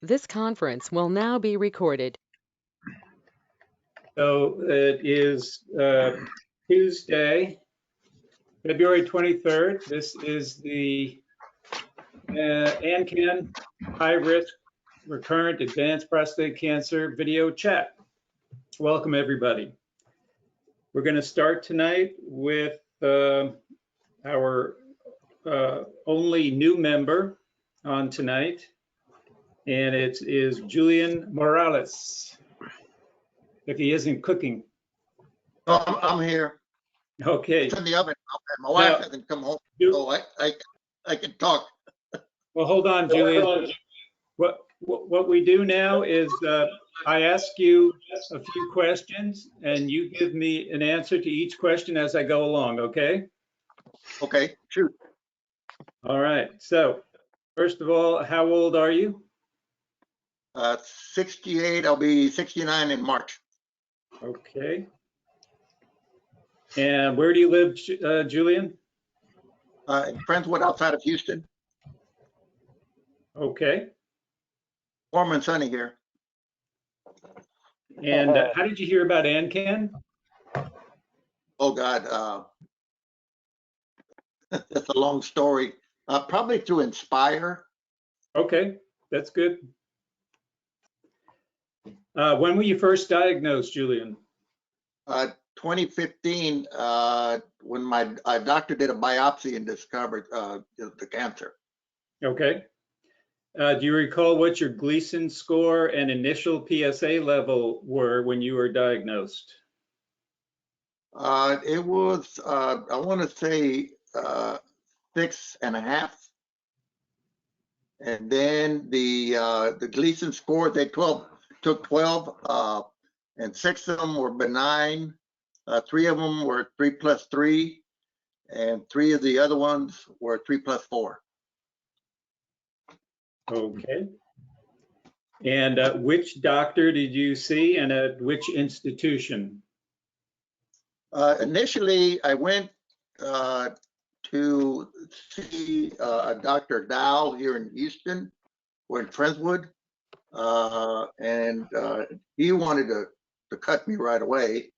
This conference will now be recorded. So it is Tuesday, February 23rd. This is the AnCan high-risk recurrent advanced prostate cancer video chat. Welcome, everybody. We're going to start tonight with our only new member on tonight, and it is Julian Morales, if he isn't cooking. Oh, I'm here. Okay. It's in the oven. My wife hasn't come home, so I can talk. Well, hold on, Julian. What we do now is I ask you a few questions, and you give me an answer to each question as I go along, okay? Okay, shoot. All right. So, first of all, how old are you? 68. I'll be 69 in March. Okay. And where do you live, Julian? In Friendswood, outside of Houston. Okay. Warm and sunny here. And how did you hear about AnCan? Oh God, that's a long story. Probably through Inspire. Okay, that's good. When were you first diagnosed, Julian? 2015, when my doctor did a biopsy and discovered the cancer. Okay. Do you recall what your Gleason score and initial PSA level were when you were diagnosed? It was, I want to say 6.5. And then the Gleason score, they took 12, and 6 of them were benign. 3 of them were 3+3, and 3 of the other ones were 3+4. Okay. And which doctor did you see and at which institution? Initially, I went to see Dr. Dow here in Houston, or in Friendswood, and he wanted to cut me right away.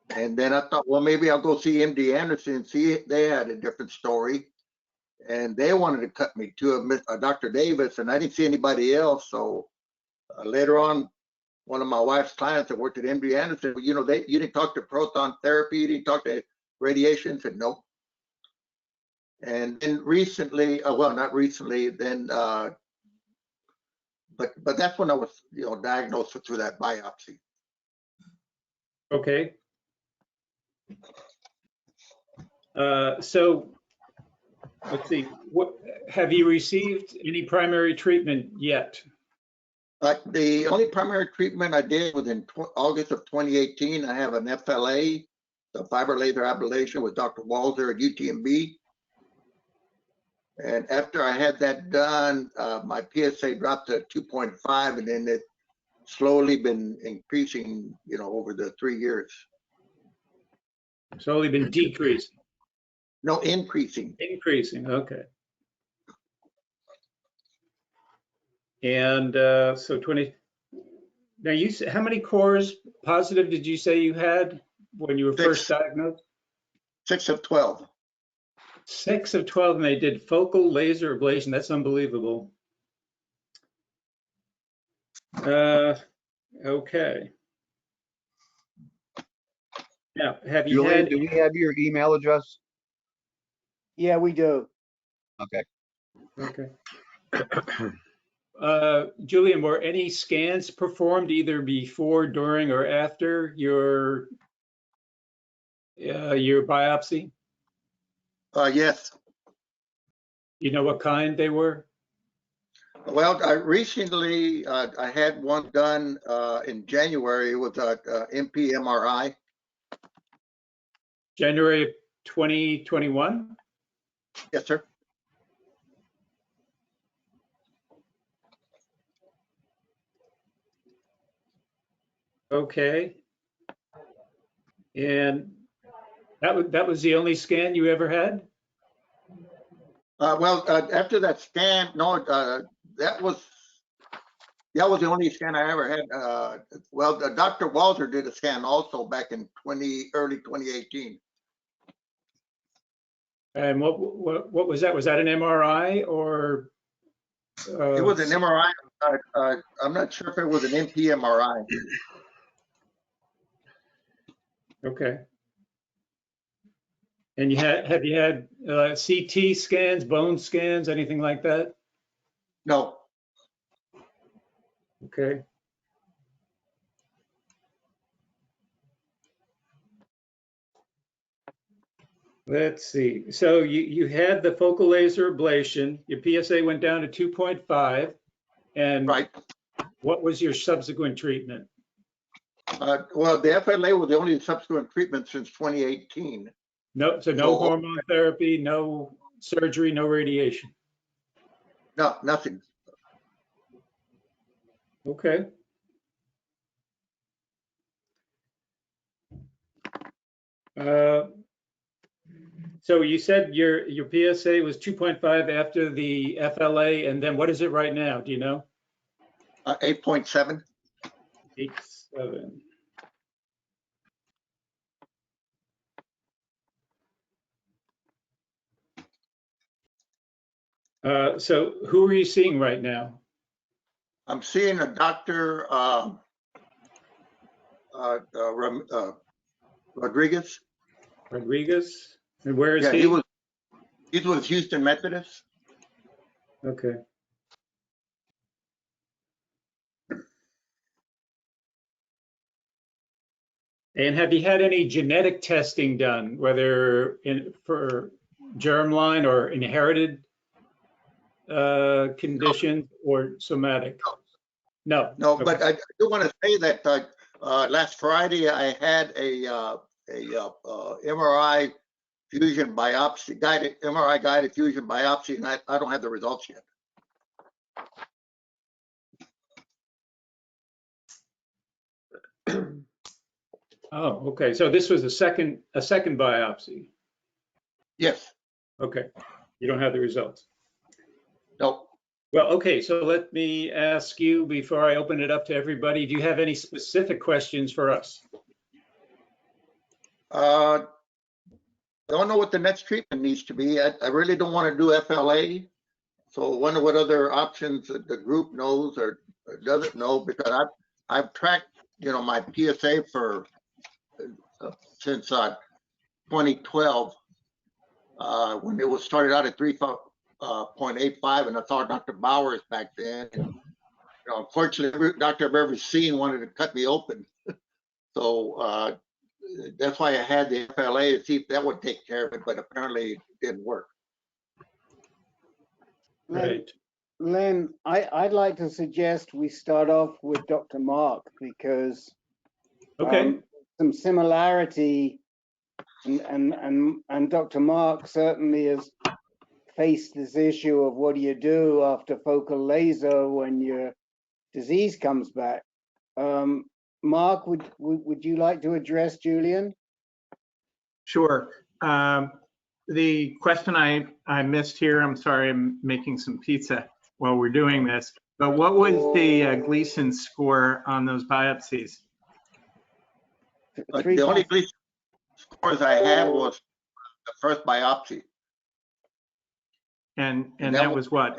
And then I thought, well, maybe I'll go see MD Anderson, see they had a different story. And they wanted to cut me to a Dr. Davis, and I didn't see anybody else. So later on, one of my wife's clients that worked at MD Anderson, you know, you didn't talk to proton therapy, you didn't talk to radiation. I said, nope. And then recently, well, not recently, then, but that's when I was, you know, diagnosed through that biopsy. Okay. So let's see. What have you received any primary treatment yet? The only primary treatment I did was in August of 2018. I have an FLA, the fiber laser ablation with Dr. Walzer at UTMB. And after I had that done, my PSA dropped to 2.5, and then it slowly been increasing, you know, over the 3 years. Slowly been decreasing. No, increasing. Increasing, okay. And so 20. Now you said, how many cores positive did you say you had when you were 6. first diagnosed? 6 of 12. 6 of 12, and they did focal laser ablation. That's unbelievable. Okay. Now, have you Julian, had? do we have your email address? Yeah, we do. Okay. Okay. Julian, were any scans performed either before, during, or after your biopsy? Yes. You know what kind they were? Well, I recently I had one done in January with a MP MRI. January of 2021? Yes, sir. Okay. And that was the only scan you ever had? Well, after that scan, no, that was That was the only scan I ever had. Well, Dr. Walter did a scan also back in early 2018. And what was that? Was that an MRI or? It was an MRI. I'm not sure if it was an MP MRI. Okay. And have you had CT scans, bone scans, anything like that? No. Okay. Let's see. So you had the focal laser ablation. Your PSA went down to 2.5. And Right. what was your subsequent treatment? Well, the FLA was the only subsequent treatment since 2018. No, so no hormone therapy, no surgery, no radiation. No, nothing. Okay. So you said your PSA was 2.5 after the FLA, and then what is it right now? Do you know? 8.7. 8.7. So who are you seeing right now? I'm seeing a doctor, Rodriguez. Rodriguez? And where is Yeah, he? he was Houston Methodist. Okay. And have you had any genetic testing done, whether for germline or inherited conditions or somatic? No. No, Okay. but I do want to say that last Friday I had a MRI fusion biopsy, MRI guided fusion biopsy, and I don't have the results yet. Oh, okay. So this was a second biopsy. Yes. Okay. You don't have the results. No. Well, okay. So let me ask you before I open it up to everybody. Do you have any specific questions for us? Don't know what the next treatment needs to be. I really don't want to do FLA. So I wonder what other options the group knows or doesn't know, because I've tracked, my PSA for since 2012 when it was started out at 3.85, and I saw Dr. Bowers back then. And, unfortunately, every doctor I've ever seen wanted to cut me open. So that's why I had the FLA to see if that would take care of it, but apparently it didn't work. Right. Len, I'd like to suggest we start off with Dr. Mark, because Okay. some similarity, and Dr. Mark certainly has faced this issue of what do you do after focal laser when your disease comes back. Mark, would you like to address Julian? Sure. The question I missed here, I'm sorry, I'm making some pizza while we're doing this, but what was the Gleason score on those biopsies? The only Gleason scores I had was the first biopsy. And that was what?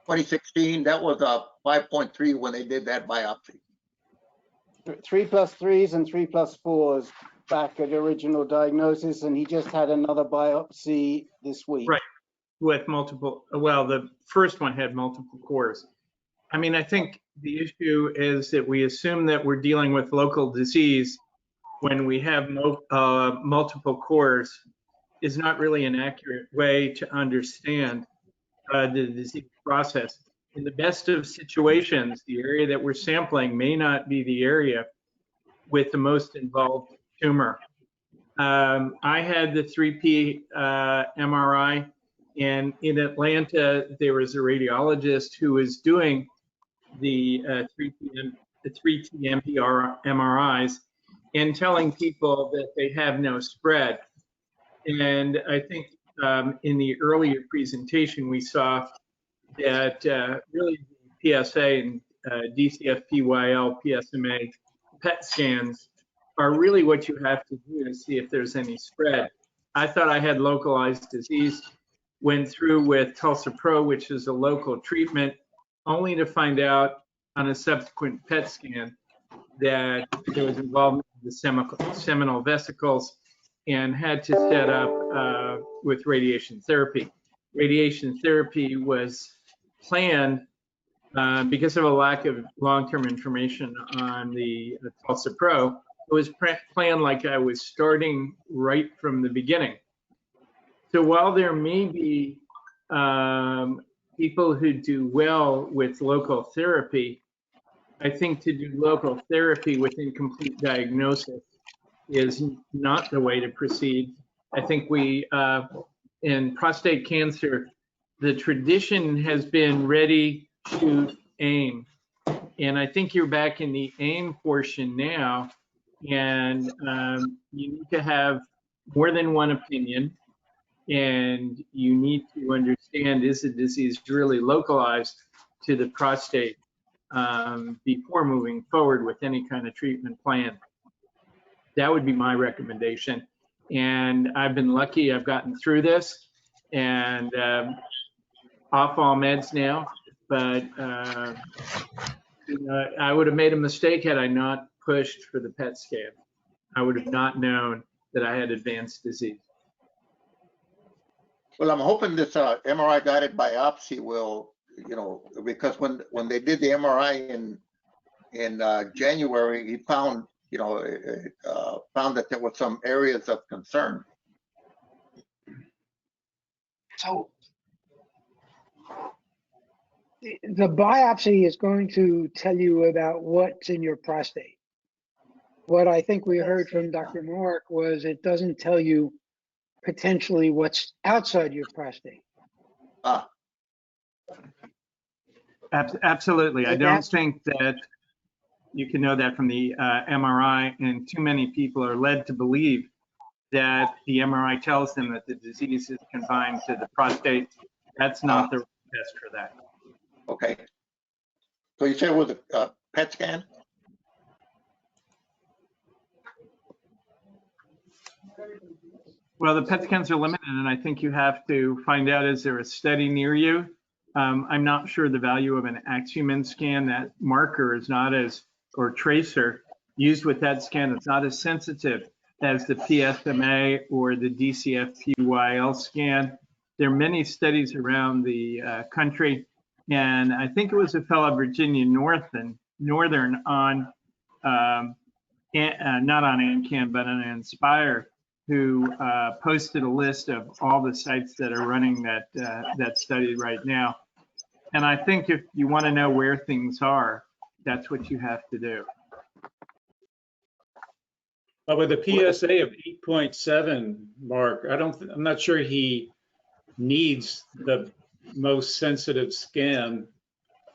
2016, that was 5.3 when they did that biopsy. 3+3s and 3+4s back at original diagnosis, and he just had another biopsy this week. Right, with multiple, well, the first one had multiple cores. I mean, I think the issue is that we assume that we're dealing with local disease when we have multiple cores is not really an accurate way to understand the disease process. In the best of situations, the area that we're sampling may not be the area with the most involved tumor. I had the 3P MRI, and in Atlanta, there was a radiologist who was doing the 3T MRIs and telling people that they have no spread. And I think in the earlier presentation, we saw that really the PSA DCF-PYL, PSMA PET scans are really what you have to do to see if there's any spread. I thought I had localized disease, went through with TULSA-PRO, which is a local treatment, only to find out on a subsequent PET scan that there was involvement in the seminal vesicles and had to set up with radiation therapy. Radiation therapy was planned because of a lack of long-term information on the TULSA-PRO. It was planned like I was starting right from the beginning. So while there may be people who do well with local therapy, I think to do local therapy with incomplete diagnosis is not the way to proceed. I think in prostate cancer, the tradition has been ready, shoot, aim. And I think you're back in the aim portion now, and you need to have more than one opinion, and you need to understand, is the disease really localized to the prostate before moving forward with any kind of treatment plan. That would be my recommendation. And I've been lucky, I've gotten through this and off all meds now, but I would have made a mistake had I not pushed for the PET scan. I would have not known that I had advanced disease. Well, I'm hoping this MRI guided biopsy will, because when they did the MRI in January, he found, found that there were some areas of concern. So the biopsy is going to tell you about what's in your prostate. What I think we heard from Dr. Mark was it doesn't tell you potentially what's outside your prostate. Absolutely. I don't think that you can know that from the MRI, and too many people are led to believe that the MRI tells them that the disease is confined to the prostate. That's not the test for that. Okay. So you said it was a PET scan? Well, the PET scans are limited, and I think you have to find out, is there a study near you? I'm not sure the value of an Axumin scan. That marker is not as, or tracer used with that scan, it's not as sensitive as the PSMA or the DCF-PYL scan. There are many studies around the country, and I think it was a fellow Virginia Northern on, not on AnCan, but on Inspire, who posted a list of all the sites that are running that study right now. And I think if you want to know where things are, that's what you have to do. But with a PSA of 8.7, Mark, I'm not sure he needs the most sensitive scan.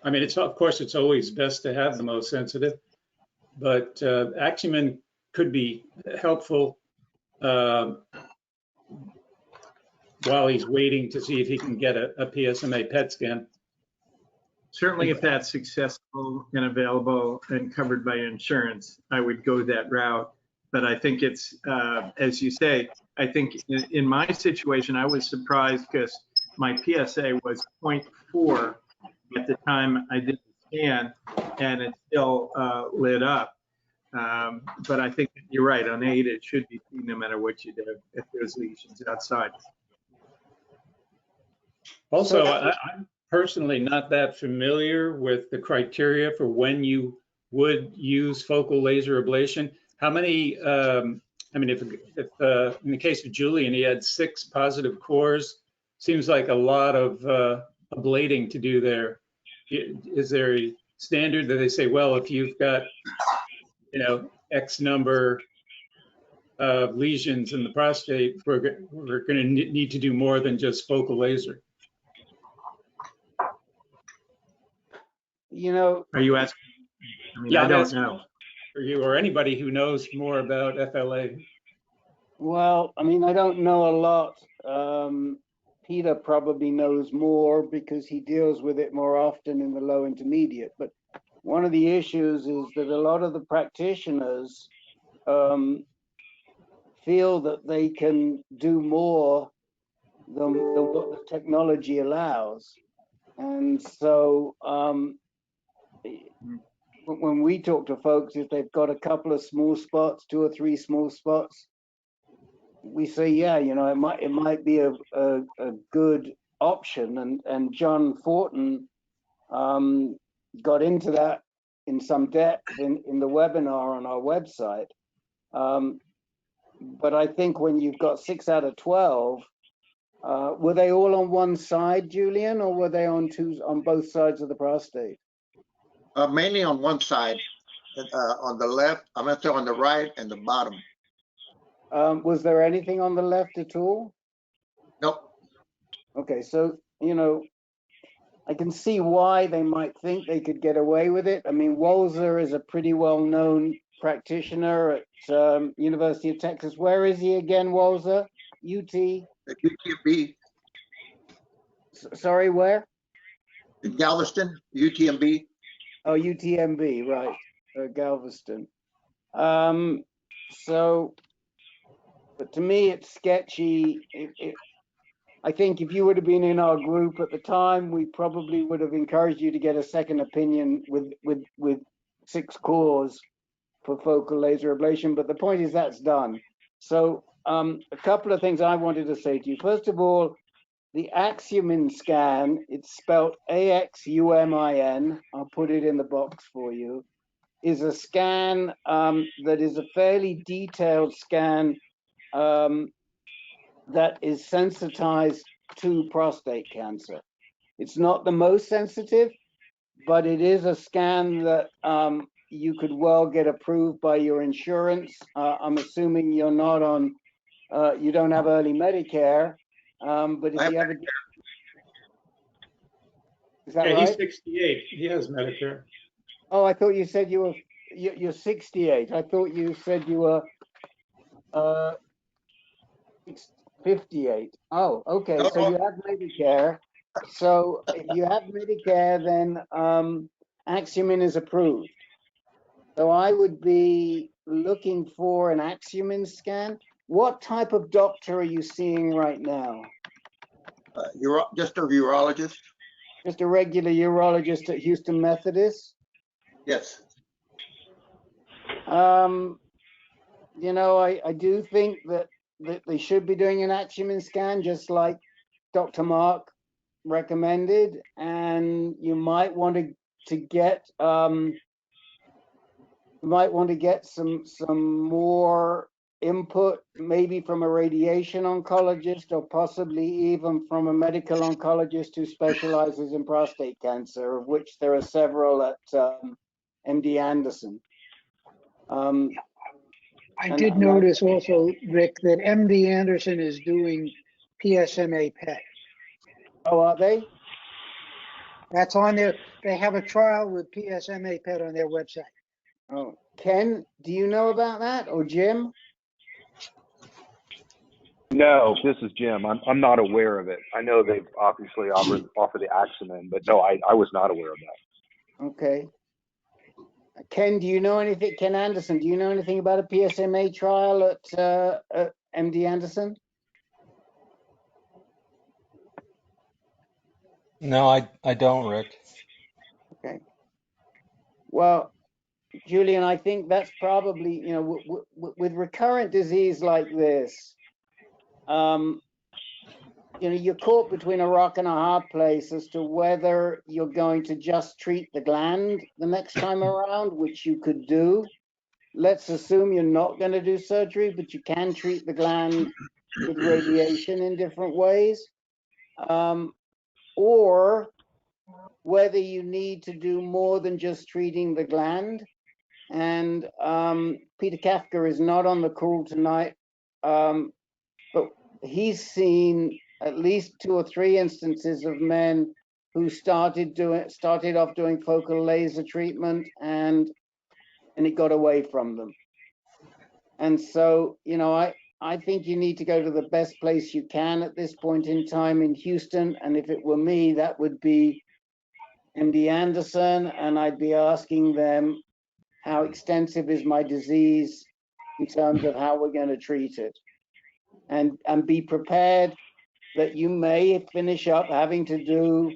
I mean, of course, it's always best to have the most sensitive, but Axumin could be helpful while he's waiting to see if he can get a PSMA PET scan. Certainly, if that's successful and available and covered by insurance, I would go that route. But I think it's, as you say, I think in my situation, I was surprised because my PSA was 0.4 at the time I did the scan, and it still lit up. But I think you're right, on 8, it should be seen no matter what you do if there's lesions outside. Also, I'm personally not that familiar with the criteria for when you would use focal laser ablation. How many, I mean, if in the case of Julian, he had 6 positive cores, seems like a lot of ablating to do there. Is there a standard that they say, well, if you've got, X number of lesions in the prostate, we're going to need to do more than just focal laser? Are you asking? I mean, Yeah, I don't know. For you or anybody who knows more about FLA. Well, I mean, I don't know a lot. Peter probably knows more because he deals with it more often in the low intermediate. But one of the issues is that a lot of the practitioners feel that they can do more than what the technology allows. And so when we talk to folks, if they've got a couple of small spots, 2 or 3 small spots, we say, yeah, you know, it might be a good option. And John Fortin got into that in some depth in the webinar on our website. But I think when you've got 6 out of 12, were they all on one side, Julian, or were they on both sides of the prostate? Mainly on one side, on the left, I'm going to say on the right and the bottom. Was there anything on the left at all? Nope. Okay, so, you know, I can see why they might think they could get away with it. I mean, Walser is a pretty well-known practitioner at University of Texas. Where is he again, Walser? UT? UTMB. Sorry, where? In Galveston, UTMB. Oh, UTMB, right, Galveston. So, but to me, it's sketchy. I think if you would have been in our group at the time, we probably would have encouraged you to get a second opinion with 6 cores for focal laser ablation. But the point is that's done. So a couple of things I wanted to say to you. First of all, the Axumin scan, it's spelled AXUMIN, I'll put it in the box for you, is a scan that is a fairly detailed scan that is sensitized to prostate cancer. It's not the most sensitive, but it is a scan that you could well get approved by your insurance. I'm assuming you're not on, you don't have early Medicare, but if you have a, is that Yeah, right? he's 68. He has Medicare. Oh, I thought you said you were, you're 68. I thought you said you were 58. Oh, okay. So you have Medicare. So if you have Medicare, then Axumin is approved. So I would be looking for an Axumin scan. What type of doctor are you seeing right now? Just a urologist. Just a regular urologist at Houston Methodist? Yes. You know, I do think that they should be doing an Axumin scan, just like Dr. Mark recommended, and you might want to get some more input, maybe from a radiation oncologist or possibly even from a medical oncologist who specializes in prostate cancer, of which there are several at MD Anderson. I did notice also, Rick, that MD Anderson is doing PSMA PET. Oh, are they? That's on there. They have a trial with PSMA PET on their website. Oh, Ken, do you know about that, or Jim? No, this is Jim. I'm not aware of it. I know they've obviously offer the Axumin, but no, I was not aware of that. Okay. Ken, do you know anything? Ken Anderson, do you know anything about a PSMA trial at MD Anderson? No, I don't, Rick. Okay. Well, Julian, I think that's probably, you know, with recurrent disease like this, you know, you're caught between a rock and a hard place as to whether you're going to just treat the gland the next time around, which you could do. Let's assume you're not going to do surgery, but you can treat the gland with radiation in different ways. Or whether you need to do more than just treating the gland. And Peter Kafka is not on the call tonight, but he's seen at least 2 or 3 instances of men who started off doing focal laser treatment and it got away from them. And so, you know, I think you need to go to the best place you can at this point in time in Houston. And if it were me, that would be MD Anderson, and I'd be asking them how extensive is my disease in terms of how we're going to treat it. And be prepared that you may finish up having to do,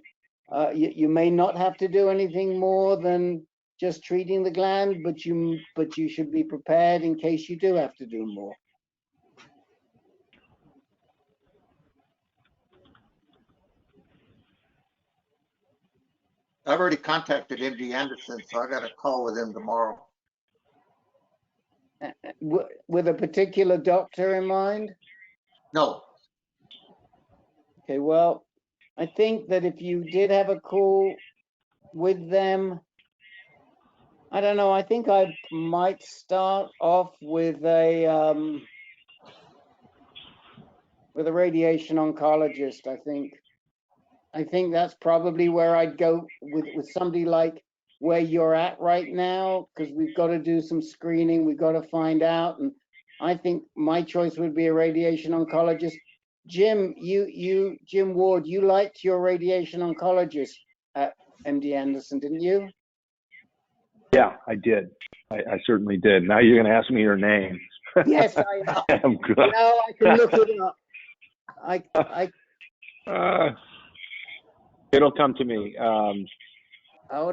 you may not have to do anything more than just treating the gland, but you should be prepared in case you do have to do more. I've already contacted MD Anderson, so I got a call with him tomorrow. With a particular doctor in mind? No, Okay, well, I think that if you did have a call with them, I don't know, I think I might start off with a radiation oncologist, I think. I think that's probably where I'd go with somebody like where you're at right now, because we've got to do some screening, we've got to find out, and I think my choice would be a radiation oncologist. Jim, Jim Ward, you liked your radiation oncologist at MD Anderson, didn't you? Yeah, I did. I certainly did. Now you're going to ask me her name. Yes, I'm good. no, I can look it up. It'll come to me. Hold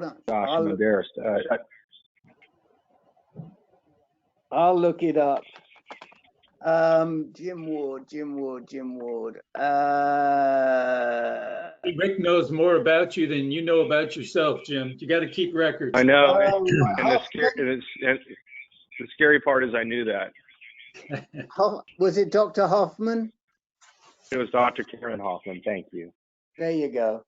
on. Gosh, I'm embarrassed. I'll look it up. Jim Ward. Rick knows more about you than you know about yourself, Jim. You got to keep records. I know. And the scary part is I knew that. Was it Dr. Hoffman? It was Dr. Karen Hoffman. Thank you. There you go.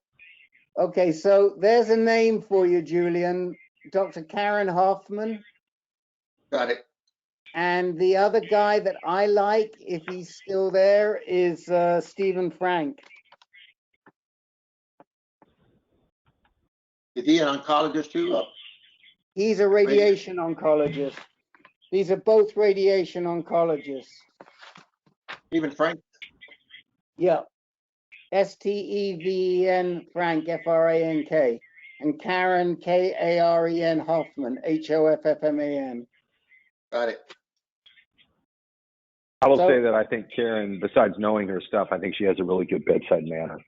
Okay, so there's a name for you, Julian. Dr. Karen Hoffman. got it. And the other guy that I like, if he's still there, is Stephen Frank. Is he an oncologist too? He's a radiation oncologist. These are both radiation oncologists. Stephen Frank? Yeah. Steven Frank, Frank. And Karen, Karen Hoffman, Hoffman. Got it. I will say that I think Karen, besides knowing her stuff, I think she has a really good bedside manner.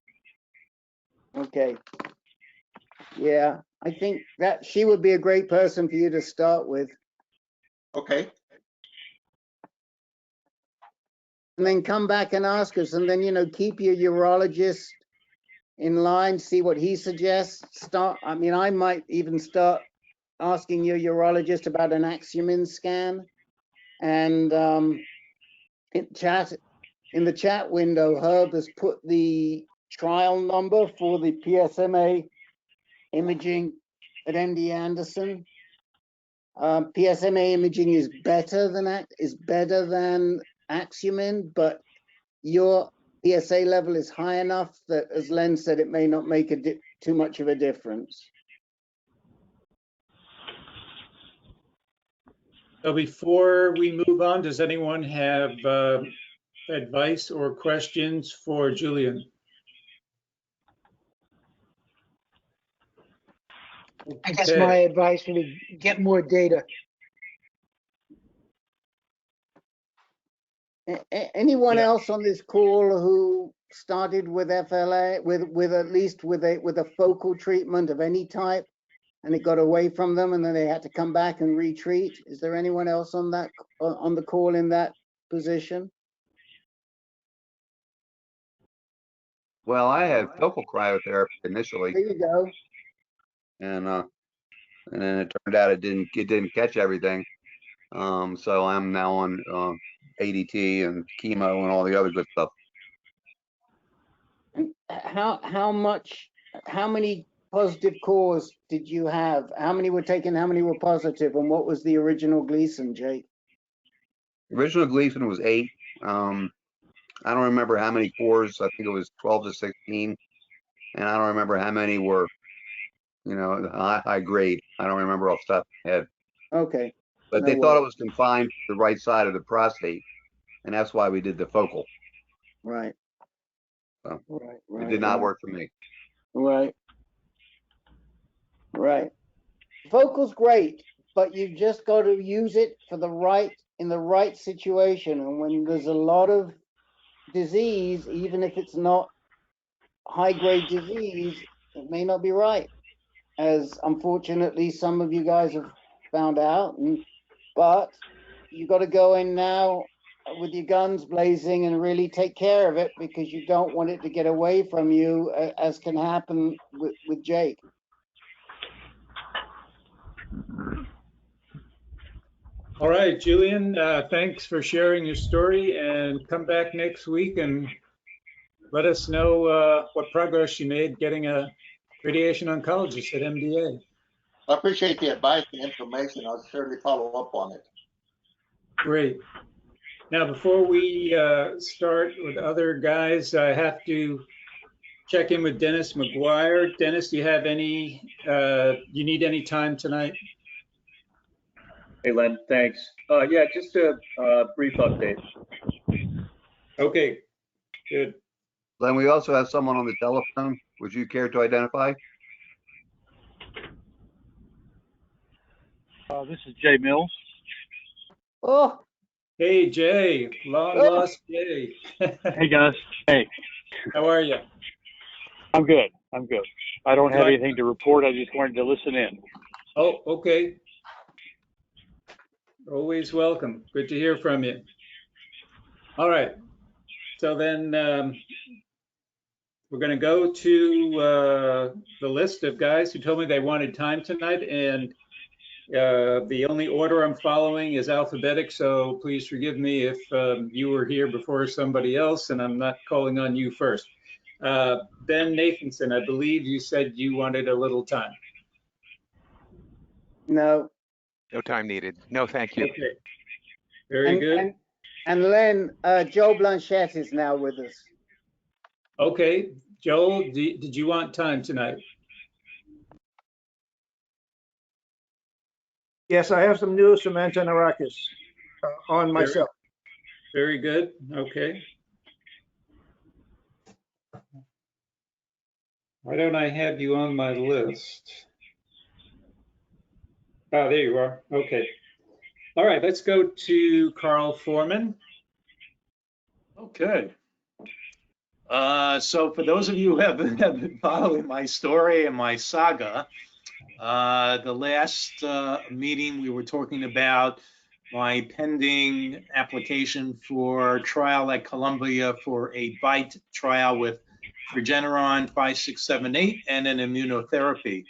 Okay. Yeah, I think that she would be a great person for you to start with. Okay. And then come back and ask us, and then, you know, keep your urologist in line, see what he suggests. I might even start asking your urologist about an Axumin scan. And in the chat window, Herb has put the trial number for the PSMA imaging at MD Anderson. PSMA imaging is better than Axumin, but your PSA level is high enough that, as Len said, it may not make too much of a difference. So before we move on, does anyone have advice or questions for Julian? I guess my advice would be get more data. Anyone else on this call who started with FLA with at least with a focal treatment of any type, and it got away from them, and then they had to come back and retreat? Is there anyone else on the call in that position? Well, I had focal cryotherapy initially, There you go. and then it turned out it didn't catch everything. So I'm now on ADT and chemo and all the other good stuff. How many positive cores did you have? How many were taken? How many were positive? And what was the original Gleason, Jake? Original Gleason was 8. I don't remember how many cores. I think it was 12 to 16, and I don't remember how many were, high grade. I don't remember off the top of my head. Okay. But they thought it was confined to the right side of the prostate, and that's why we did the focal. Right. So right. It did not work for me. Right. Right. Focal's great, but you've just got to use it for in the right situation. And when there's a lot of disease, even if it's not high-grade disease, it may not be right, as unfortunately some of you guys have found out. But you got to go in now with your guns blazing and really take care of it, because you don't want it to get away from you, as can happen with Jake. All right, Julian, thanks for sharing your story, and come back next week and let us know what progress you made getting a radiation oncologist at MDA. I appreciate the advice and information. I'll certainly follow up on it. Great. Now, before we start with other guys, I have to check in with Dennis McGuire. Dennis, do you have any, you need any time tonight? Hey, Len, thanks. Yeah, just a brief update. Okay, good. Then we also have someone on the telephone. Would you care to identify? This is Jay Mills. Oh, Hey, Jay, long lost Jay. Hey, guys. Hey. How are you? I'm good. I'm good. I don't have anything to report. I just wanted to listen in. Oh, okay. Always welcome. Good to hear from you. All right. So then we're going to go to the list of guys who told me they wanted time tonight, and the only order I'm following is alphabetic, so please forgive me if you were here before somebody else and I'm not calling on you first. Ben Nathanson, I believe you said you wanted a little time. no. No time needed. No, thank you. Okay. Very good. And Len, Joe Blanchette is now with us. Okay. Joel, did you want time tonight? Yes, I have some news from Antonarakis on myself. Very good. Okay. Why don't I have you on my list? Oh, there you are. Okay. All right, let's go to Carl Foreman. Okay. So for those of you who have been following my story and my saga, the last meeting we were talking about my pending application for trial at Columbia for a BITE trial with Regeneron 5678 and an immunotherapy.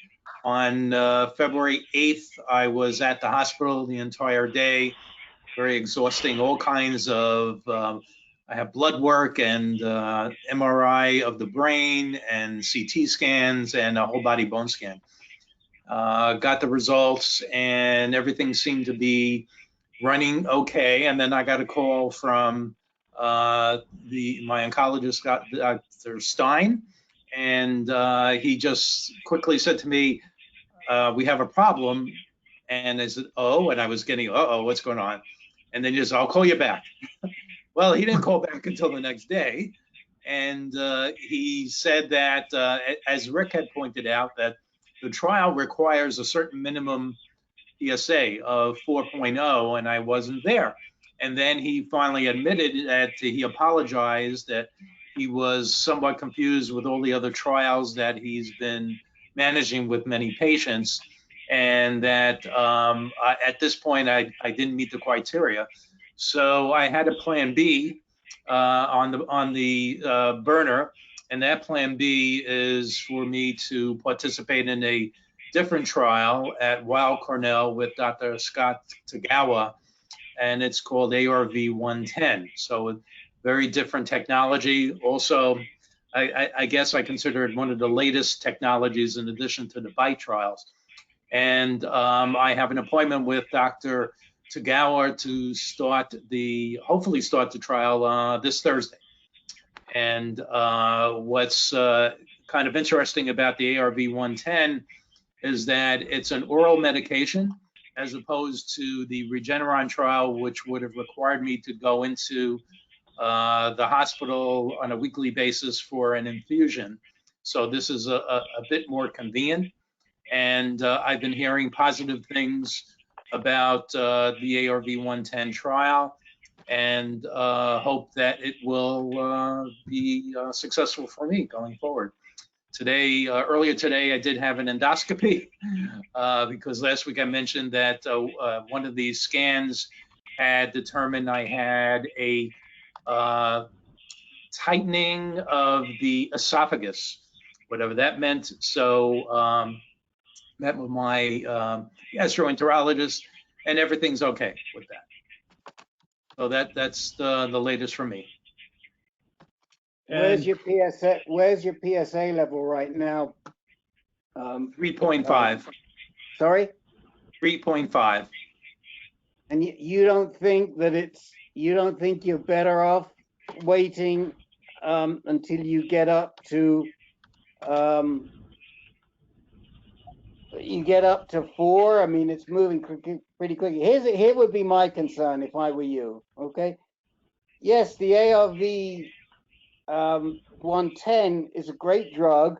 On February 8th, I was at the hospital the entire day, very exhausting, all kinds of, I have blood work and MRI of the brain and CT scans and a whole body bone scan. Got the results and everything seemed to be running okay. And then I got a call from my oncologist, Dr. Stein, and he just quickly said to me, we have a problem. And I said, oh, and I was getting, uh-oh, what's going on? And then he said, I'll call you back. Well, he didn't call back until the next day. And he said that, as Rick had pointed out, that the trial requires a certain minimum PSA of 4.0, and I wasn't there. And then he finally admitted that he apologized, that he was somewhat confused with all the other trials that he's been managing with many patients, and that at this point I didn't meet the criteria. So I had a plan B on the burner, and that plan B is for me to participate in a different trial at Weill Cornell with Dr. Scott Tagawa, and it's called ARV-110. So very different technology. Also, I guess I consider it one of the latest technologies in addition to the BITE trials. And I have an appointment with Dr. Tagawa to hopefully start the trial this Thursday. And what's kind of interesting about the ARV-110 is that it's an oral medication as opposed to the Regeneron trial, which would have required me to go into the hospital on a weekly basis for an infusion. So this is a bit more convenient. And I've been hearing positive things about the ARV-110 trial, and hope that it will be successful for me going forward. Today, earlier today, I did have an endoscopy because last week I mentioned that one of these scans had determined I had a tightening of the esophagus, whatever that meant. So met with my gastroenterologist, and everything's okay with that. So that's the latest from me. Where's your PSA? Where's your PSA level right now? 3.5. Sorry? 3.5. And you don't think that you don't think you're better off waiting until you get up to 4? I mean, it's moving pretty quickly. Here would be my concern if I were you. Okay. Yes, the ARV 110 is a great drug,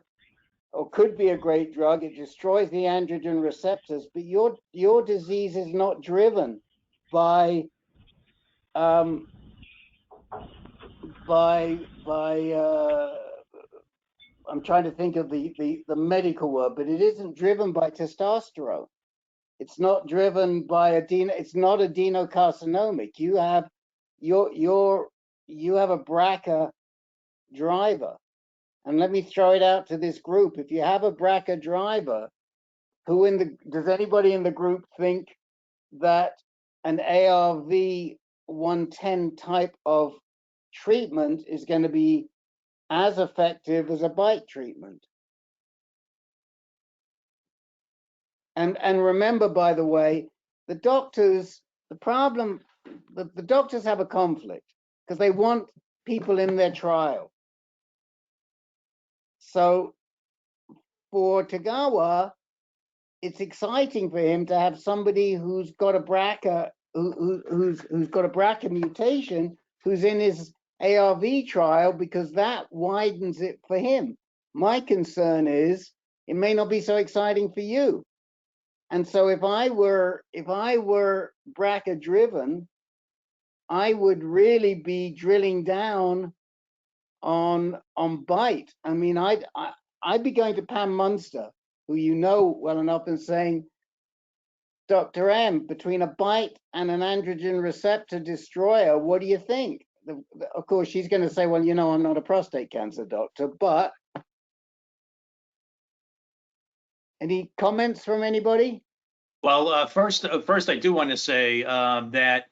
or could be a great drug. It destroys the androgen receptors, but your disease is not driven by I'm trying to think of the medical word, but it isn't driven by testosterone. It's not driven by it's not adenocarcinomic. You have a BRCA driver. And let me throw it out to this group. If you have a BRCA driver, does anybody in the group think that an ARV 110 type of treatment is going to be as effective as a bite treatment? And remember, by the way, the doctors have a conflict because they want people in their trial. So for Tagawa, it's exciting for him to have somebody who's got a BRCA, who's got a BRCA mutation, who's in his ARV trial, because that widens it for him. My concern is it may not be so exciting for you. And so if I were BRCA driven, I would really be drilling down on bite. I mean, I'd be going to Pam Munster, who you know well enough, and saying, Dr. M, between a bite and an androgen receptor destroyer, what do you think? Of course, she's going to say, well, you know, I'm not a prostate cancer doctor, but any comments from anybody? Well, first, I do want to say that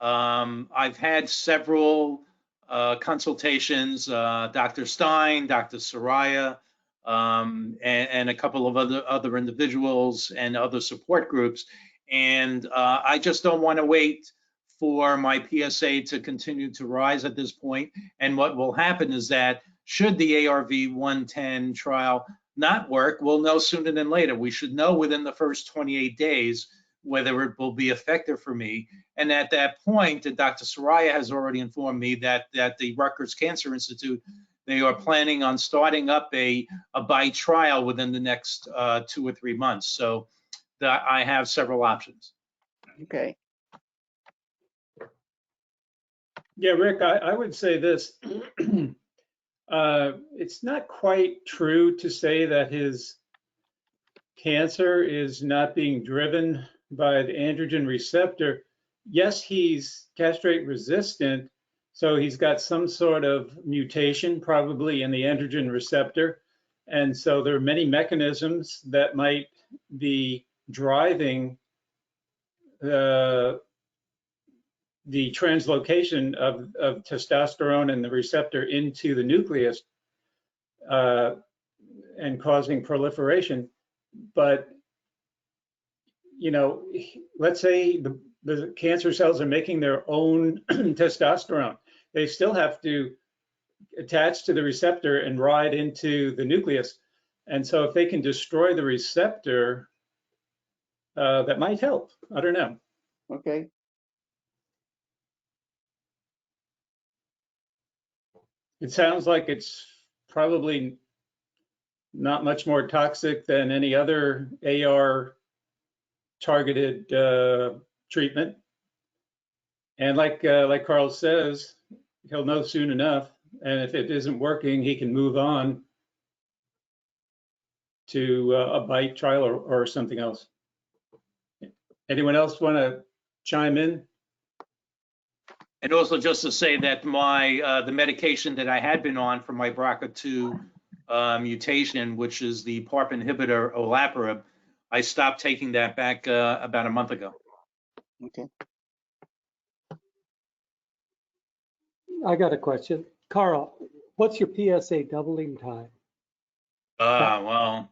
I've had several consultations, Dr. Stein, Dr. Soraya, and a couple of other individuals and other support groups. And I just don't want to wait for my PSA to continue to rise at this point. And what will happen is that should the ARV 110 trial not work, we'll know sooner than later. We should know within the first 28 days whether it will be effective for me. And at that point, Dr. Soraya has already informed me that the Rutgers Cancer Institute, they are planning on starting up a bite trial within the next 2 or 3 months. So I have several options. Okay. Yeah, Rick, I would say this. It's not quite true to say that his cancer is not being driven by the androgen receptor. Yes, he's castrate resistant, so he's got some sort of mutation probably in the androgen receptor. And so there are many mechanisms that might be driving the translocation of testosterone and the receptor into the nucleus and causing proliferation. But, you know, let's say the cancer cells are making their own testosterone. They still have to attach to the receptor and ride into the nucleus. And so if they can destroy the receptor, that might help. I don't know. Okay. It sounds like it's probably not much more toxic than any other AR targeted treatment. And like Carl says, he'll know soon enough. And if it isn't working, he can move on to a bite trial or something else. Anyone else want to chime in? And also just to say that my the medication that I had been on for my BRCA2 mutation, which is the PARP inhibitor olaparib, I stopped taking that back about a month ago. Okay. I got a question. Carl, what's your PSA doubling time? Well,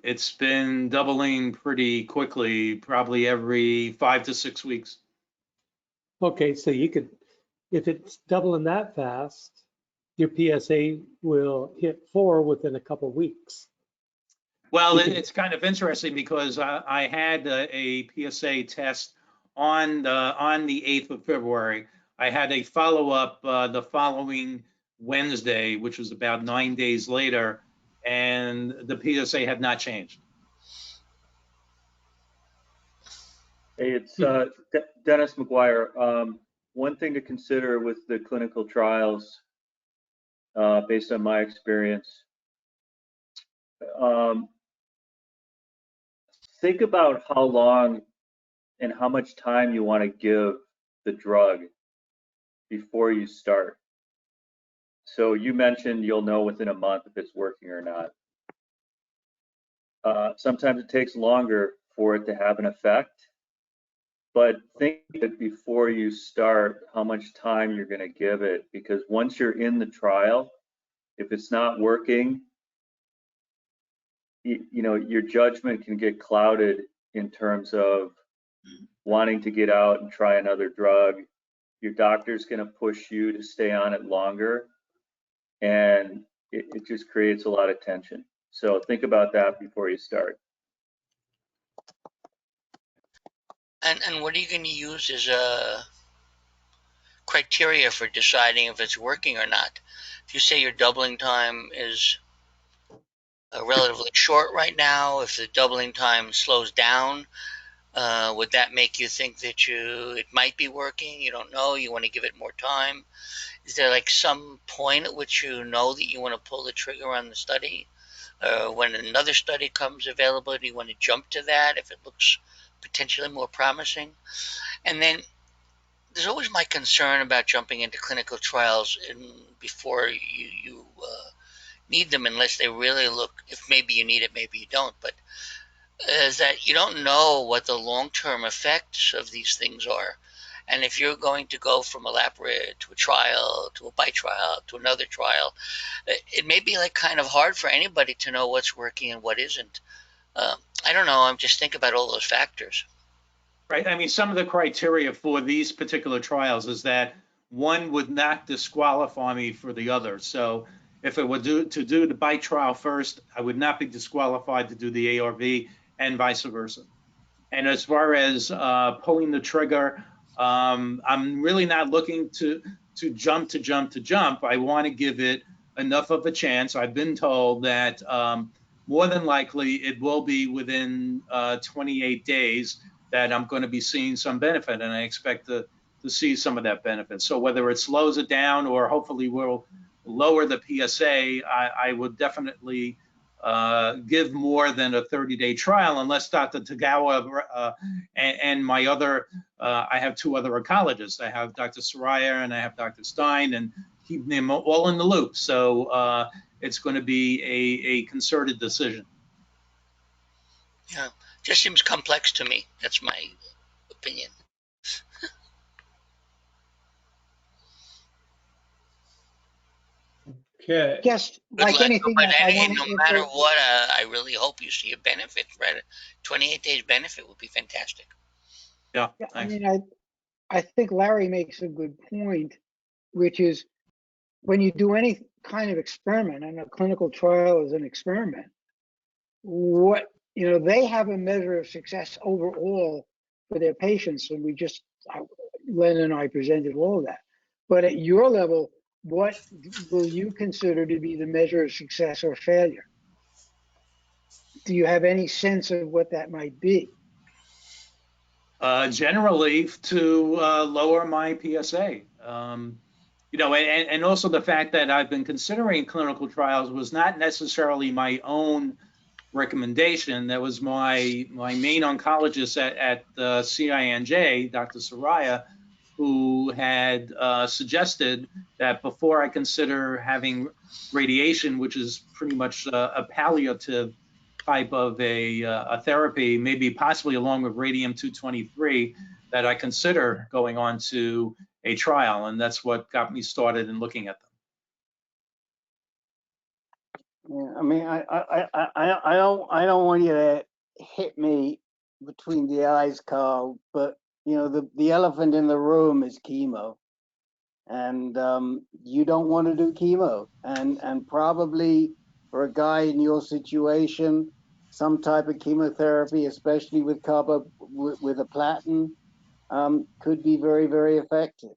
it's been doubling pretty quickly, probably every 5 to 6 weeks. Okay, so you could, if it's doubling that fast, your PSA will hit 4 within a couple weeks. Well, it's kind of interesting because I had a PSA test on the 8th of February. I had a follow-up the following Wednesday, which was about 9 days later, and the PSA had not changed. Hey, it's Dennis McGuire. One thing to consider with the clinical trials, based on my experience, think about how long and how much time you want to give the drug before you start. So you mentioned you'll know within a month if it's working or not. Sometimes it takes longer for it to have an effect, but think before you start how much time you're going to give it, because once you're in the trial, if it's not working, you know, your judgment can get clouded in terms of wanting to get out and try another drug. Your doctor's going to push you to stay on it longer, and it just creates a lot of tension. So think about that before you start. And what are you going to use as a criteria for deciding if it's working or not? If you say your doubling time is relatively short right now, if the doubling time slows down, would that make you think that it might be working? You don't know, you want to give it more time? Is there like some point at which you know that you want to pull the trigger on the study? When another study comes available, do you want to jump to that if it looks potentially more promising? And then there's always my concern about jumping into clinical trials before you need them, unless they really look, if maybe you need it, maybe you don't, but is that you don't know what the long-term effects of these things are. And if you're going to go from a laparib to a trial, to a bite trial, to another trial, it may be like kind of hard for anybody to know what's working and what isn't. I don't know, I'm just thinking about all those factors. Right, I mean, some of the criteria for these particular trials is that one would not disqualify me for the other. So if it were to do the bite trial first, I would not be disqualified to do the ARV and vice versa. And as far as pulling the trigger, I'm really not looking to jump. I want to give it enough of a chance. I've been told that more than likely it will be within 28 days that I'm going to be seeing some benefit, and I expect to see some of that benefit. So whether it slows it down or hopefully will lower the PSA, I would definitely give more than a 30-day trial, unless Dr. Tagawa and my other, I have 2 other oncologists. I have Dr. Soraya and I have Dr. Stein, and keep them all in the loop. So it's going to be a concerted decision. Yeah, just seems complex to me. That's my opinion. Okay. Yes, like anything else, no matter what, I really hope you see a benefit. Right, 28 days benefit would be fantastic. Yeah, I mean, I think Larry makes a good point, which is when you do any kind of experiment, and a clinical trial is an experiment, they have a measure of success overall for their patients, and Len and I presented all of that. But at your level, what will you consider to be the measure of success or failure? Do you have any sense of what that might be? Generally to lower my PSA. You know, and also the fact that I've been considering clinical trials was not necessarily my own recommendation. That was my main oncologist at CINJ, Dr. Soraya, who had suggested that before I consider having radiation, which is pretty much a palliative type of a therapy, maybe possibly along with radium-223, that I consider going on to a trial, and that's what got me started in looking at them. Yeah, I mean, I don't want you to hit me between the eyes, Carl, but you know, the elephant in the room is chemo, and you don't want to do chemo, and probably for a guy in your situation, some type of chemotherapy, especially with with a platinum, could be very, very effective.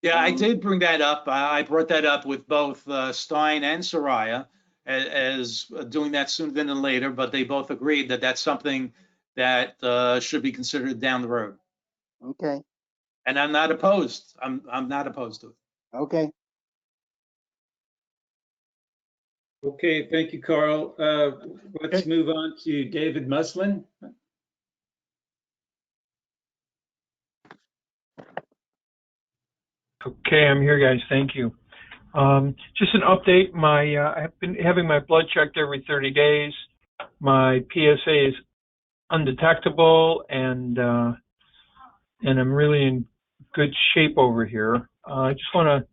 Yeah, I did bring that up. I brought that up with both Stein and Soraya as doing that sooner than later, but they both agreed that that's something that should be considered down the road. Okay. And I'm not opposed. I'm not opposed to it. Okay. Okay, thank you, Carl. Let's move on to David Muslin. Okay, I'm here, guys. Thank you. Just an update. I've been having my blood checked every 30 days. My PSA is undetectable, and I'm really in good shape over here. I just want to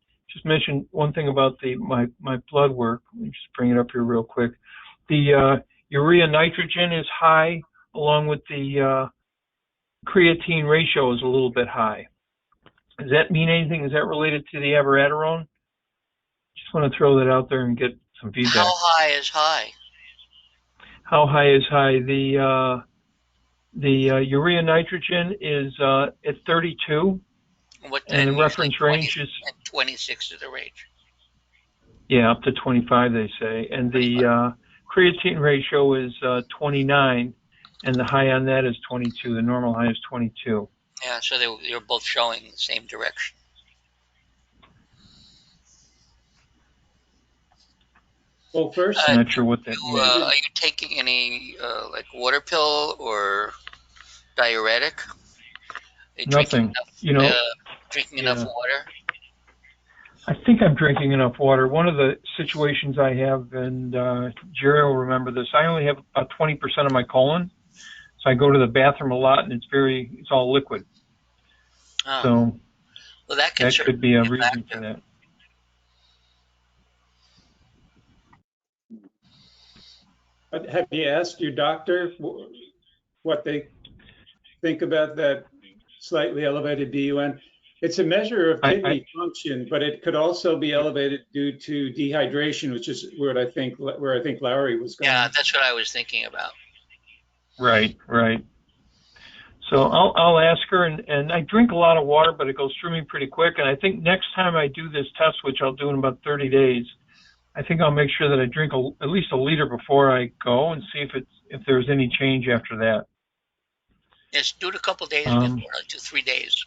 mention one thing about my blood work. Let me just bring it up here real quick. The urea nitrogen is high, along with the creatine ratio is a little bit high. Does that mean anything? Is that related to the abiraterone? Just want to throw that out there and get some feedback. How high is high? How high is high? The urea nitrogen is at 32, and the reference range is 26 is the range. Yeah, up to 25, they say. And the creatine ratio is 29, and the high on that is 22. The normal high is 22. Yeah, so they're both showing the same direction. Well, first, I'm not sure what that means. Are you taking any like water pill or diuretic? Nothing. Drinking enough water? I think I'm drinking enough water. One of the situations I have, and Jerry will remember this, I only have about 20% of my colon, so I go to the bathroom a lot, and it's all liquid. Oh. So well, that could be a reason for that. Have you asked your doctor what they think about that slightly elevated BUN? It's a measure of kidney function, but it could also be elevated due to dehydration, which is where I think Larry was going. Yeah, that's what I was thinking about. Right. So I'll ask her, and I drink a lot of water, but it goes through me pretty quick. And I think next time I do this test, which I'll do in about 30 days, I think I'll make sure that I drink at least a liter before I go, and see if there's any change after that. Yes, do it a couple days before, like 2-3 days.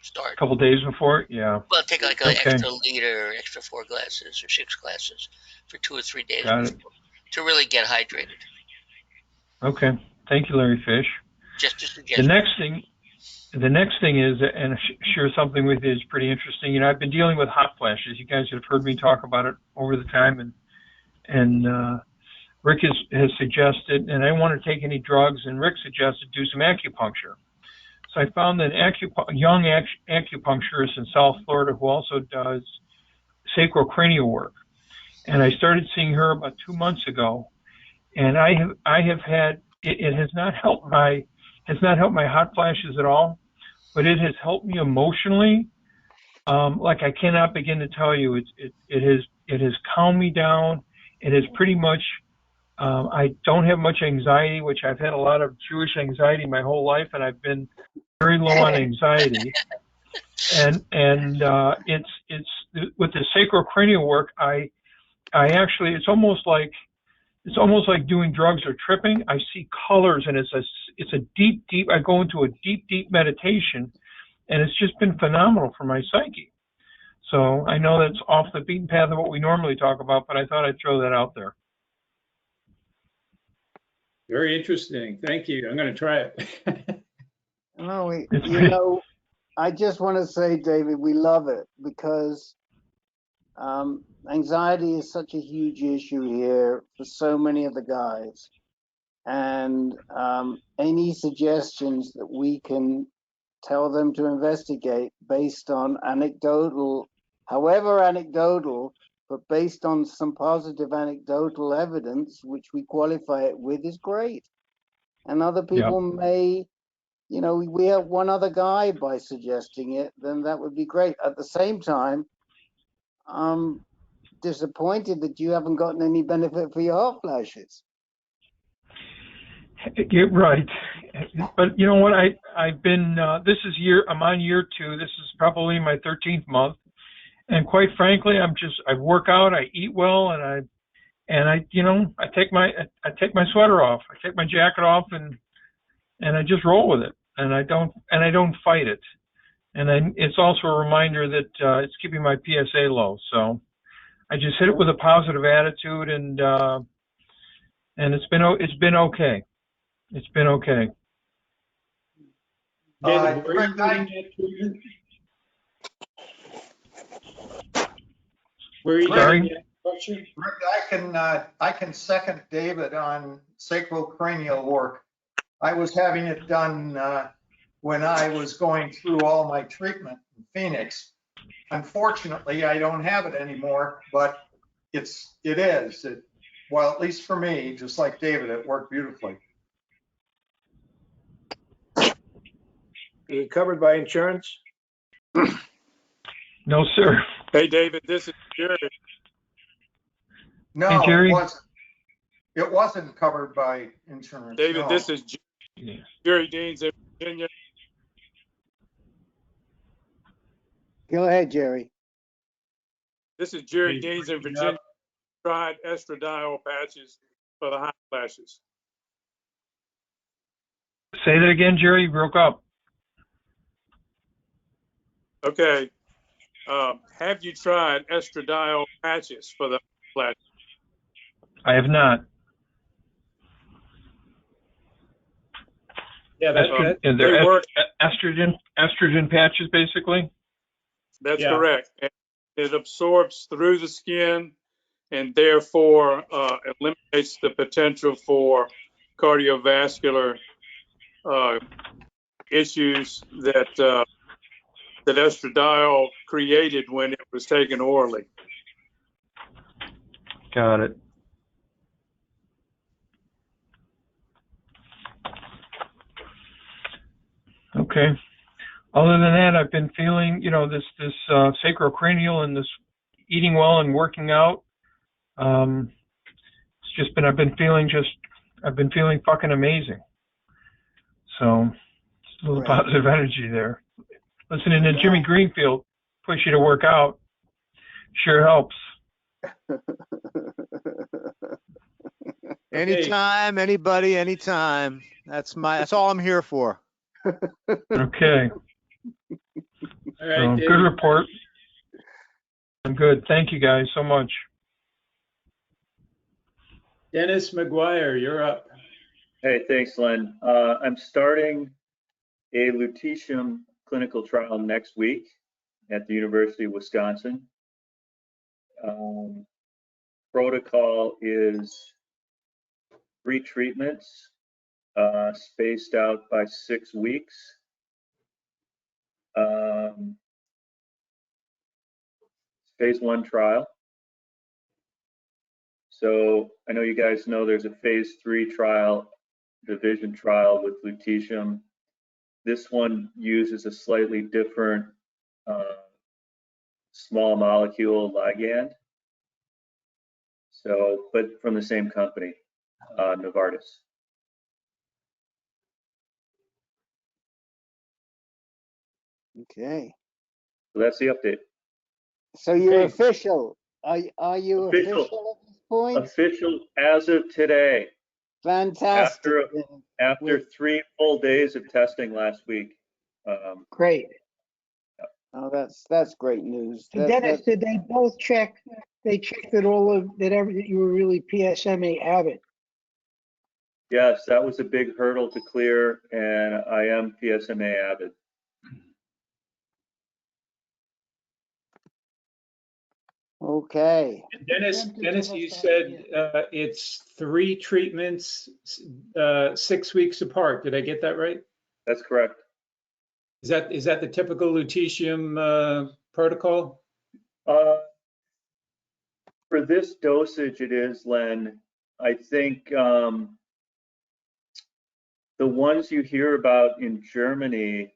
Start. A couple days before, yeah. Well, take like an extra liter, extra 4 glasses or 6 glasses for 2 or 3 days to really get hydrated. Okay, thank you, Larry Fish. Just a suggestion. The next thing is, and I share something with you is pretty interesting. You know, I've been dealing with hot flashes. You guys have heard me talk about it over the time, and Rick has suggested, and I don't want to take any drugs, and Rick suggested do some acupuncture. So I found that young acupuncturist in South Florida who also does sacrocranial work, and I started seeing her about 2 months ago, and I have had it has not helped my hot flashes at all, but it has helped me emotionally. Like I cannot begin to tell you, it has calmed me down. It has pretty much. I don't have much anxiety, which I've had a lot of Jewish anxiety my whole life, and I've been very low on anxiety. And it's with the sacrocranial work, I actually, it's almost like it's almost like doing drugs or tripping. I see colors, and it's a deep. I go into a deep meditation, and it's just been phenomenal for my psyche. So I know that's off the beaten path of what we normally talk about, but I thought I'd throw that out there. Very interesting. Thank you. I'm going to try it. No, you know, I just want to say, David, we love it because anxiety is such a huge issue here for so many of the guys. And any suggestions that we can tell them to investigate based on anecdotal, however anecdotal, but based on some positive anecdotal evidence, which we qualify it with, is great. And other people may, you know, we have one other guy by suggesting it, then that would be great. At the same time, I'm disappointed that you haven't gotten any benefit for your hot flashes. You're right. But you know what? I've been, I'm on year 2. This is probably my 13th month. And quite frankly, I work out, I eat well, and I take my sweater off. I take my jacket off and I just roll with it. And I don't fight it. And it's also a reminder that it's keeping my PSA low. So I just hit it with a positive attitude, and it's been okay. It's been okay. David, where are you getting that question? Rick, I can second David on sacrocranial work. I was having it done when I was going through all my treatment in Phoenix. Unfortunately, I don't have it anymore, but it is. Well, at least for me, just like David, it worked beautifully. Are you covered by insurance? No, sir. Hey, David, this is Jerry. No, hey, Jerry. It wasn't covered by insurance. David, no. This is Jerry Deans in Virginia. Go ahead, Jerry. This is Jerry Deans in Virginia. Tried estradiol patches for the hot flashes. Say that again, Jerry. You broke up. Okay. Have you tried estradiol patches for the flashes? I have not. Yeah, and they're estrogen patches, basically. That's correct. And it absorbs through the skin and therefore eliminates the potential for cardiovascular issues that estradiol created when it was taken orally. Got it. Okay. Other than that, I've been feeling, this sacrocranial and this eating well and working out. It's just been, I've been feeling fucking amazing. So, just a little positive energy there. Listening to Jimmy Greenfield push you to work out sure helps. Anytime, anybody, anytime. That's all I'm here for. Okay. All right, good report. I'm good. Thank you guys so much. Dennis McGuire, you're up. Hey, thanks, Len. I'm starting a lutetium clinical trial next week at the University of Wisconsin. Protocol is 3 treatments spaced out by 6 weeks. Phase 1 trial. So I know you guys know there's a phase 3 trial, division trial with lutetium. This one uses a slightly different small molecule ligand. So, but from the same company, Novartis. Okay. So that's the update. So you're official. Are you official? points? Official as of today. Fantastic. After 3 full days of testing last week. Great. Oh, that's great news. So Dennis, did they both check? They checked that that you were really PSMA avid. Yes, that was a big hurdle to clear, and I am PSMA avid. Okay. Dennis, you said it's 3 treatments 6 weeks apart. Did I get that right? That's correct. Is that the typical lutetium protocol? For this dosage, it is, Len. I think the ones you hear about in Germany,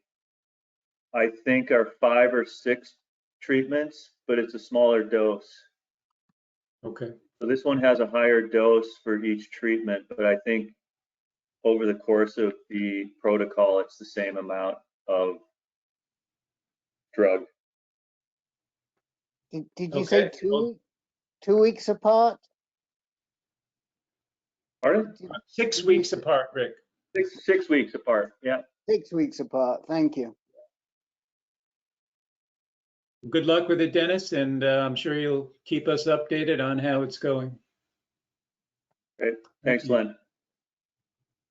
I think are 5 or 6 treatments, but it's a smaller dose. Okay. So this one has a higher dose for each treatment, but I think over the course of the protocol, it's the same amount of drug. Did you say 2 weeks apart? Pardon? 6 weeks apart, Rick. 6 weeks apart, yeah. 6 weeks apart, thank you. Good luck with it, Dennis, and I'm sure you'll keep us updated on how it's going. Great. Thanks, Len.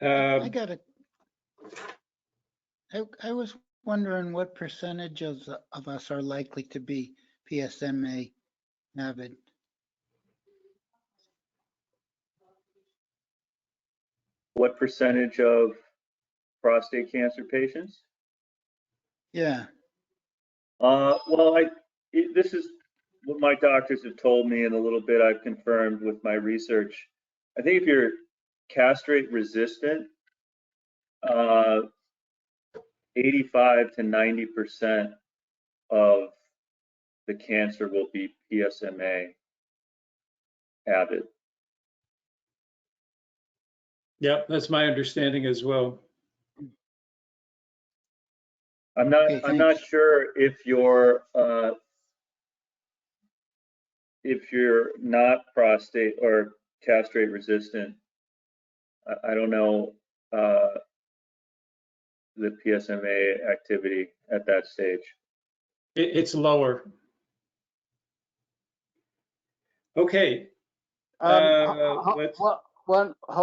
I was wondering what percentage of us are likely to be PSMA avid. What percentage of prostate cancer patients? Yeah. Well, this is what my doctors have told me, and a little bit I've confirmed with my research. I think if you're castrate resistant, 85 to 90% of the cancer will be PSMA avid. Yeah, that's my understanding as well. I'm not sure if you're not prostate or castrate resistant. I don't know the PSMA activity at that stage. It's lower. Okay. Hold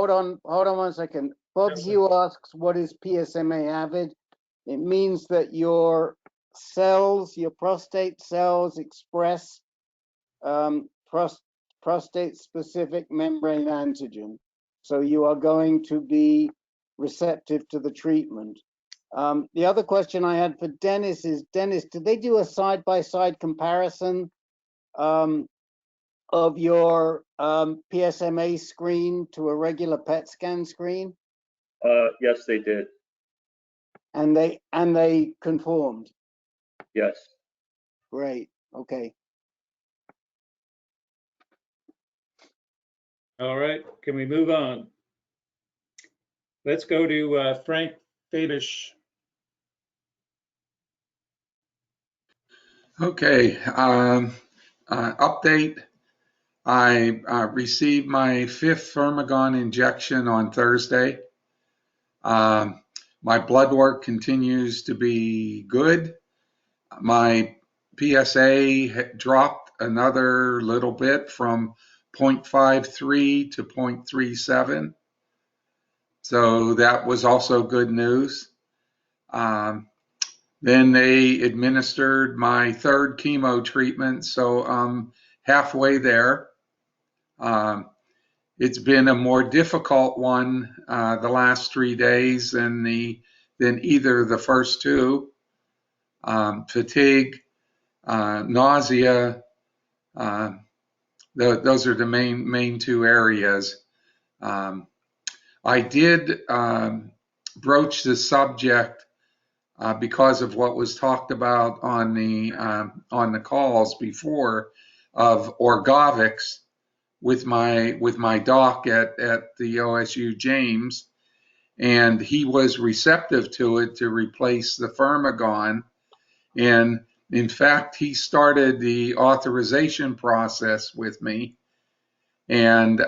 on 1 second. Bob Hugh asks, what is PSMA avid? It means that your cells, your prostate cells express prostate-specific membrane antigen. So you are going to be receptive to the treatment. The other question I had for Dennis is, Dennis, did they do a side-by-side comparison of your PSMA screen to a regular PET scan screen? Yes, they did. And they conformed? Yes. Great, okay. All right, can we move on? Let's go to Frank Fabish. Okay, update. I received my 5th Firmagon injection on Thursday. My blood work continues to be good. My PSA dropped another little bit from 0.53 to 0.37. So that was also good news. Then they administered my 3rd chemo treatment, so I'm halfway there. It's been a more difficult one the last 3 days than either the first 2. Fatigue, nausea, those are the main 2 areas. I did broach the subject because of what was talked about on the calls before of Orgovyx with my doc at the OSU James, and he was receptive to it to replace the Firmagon. And in fact, he started the authorization process with me. And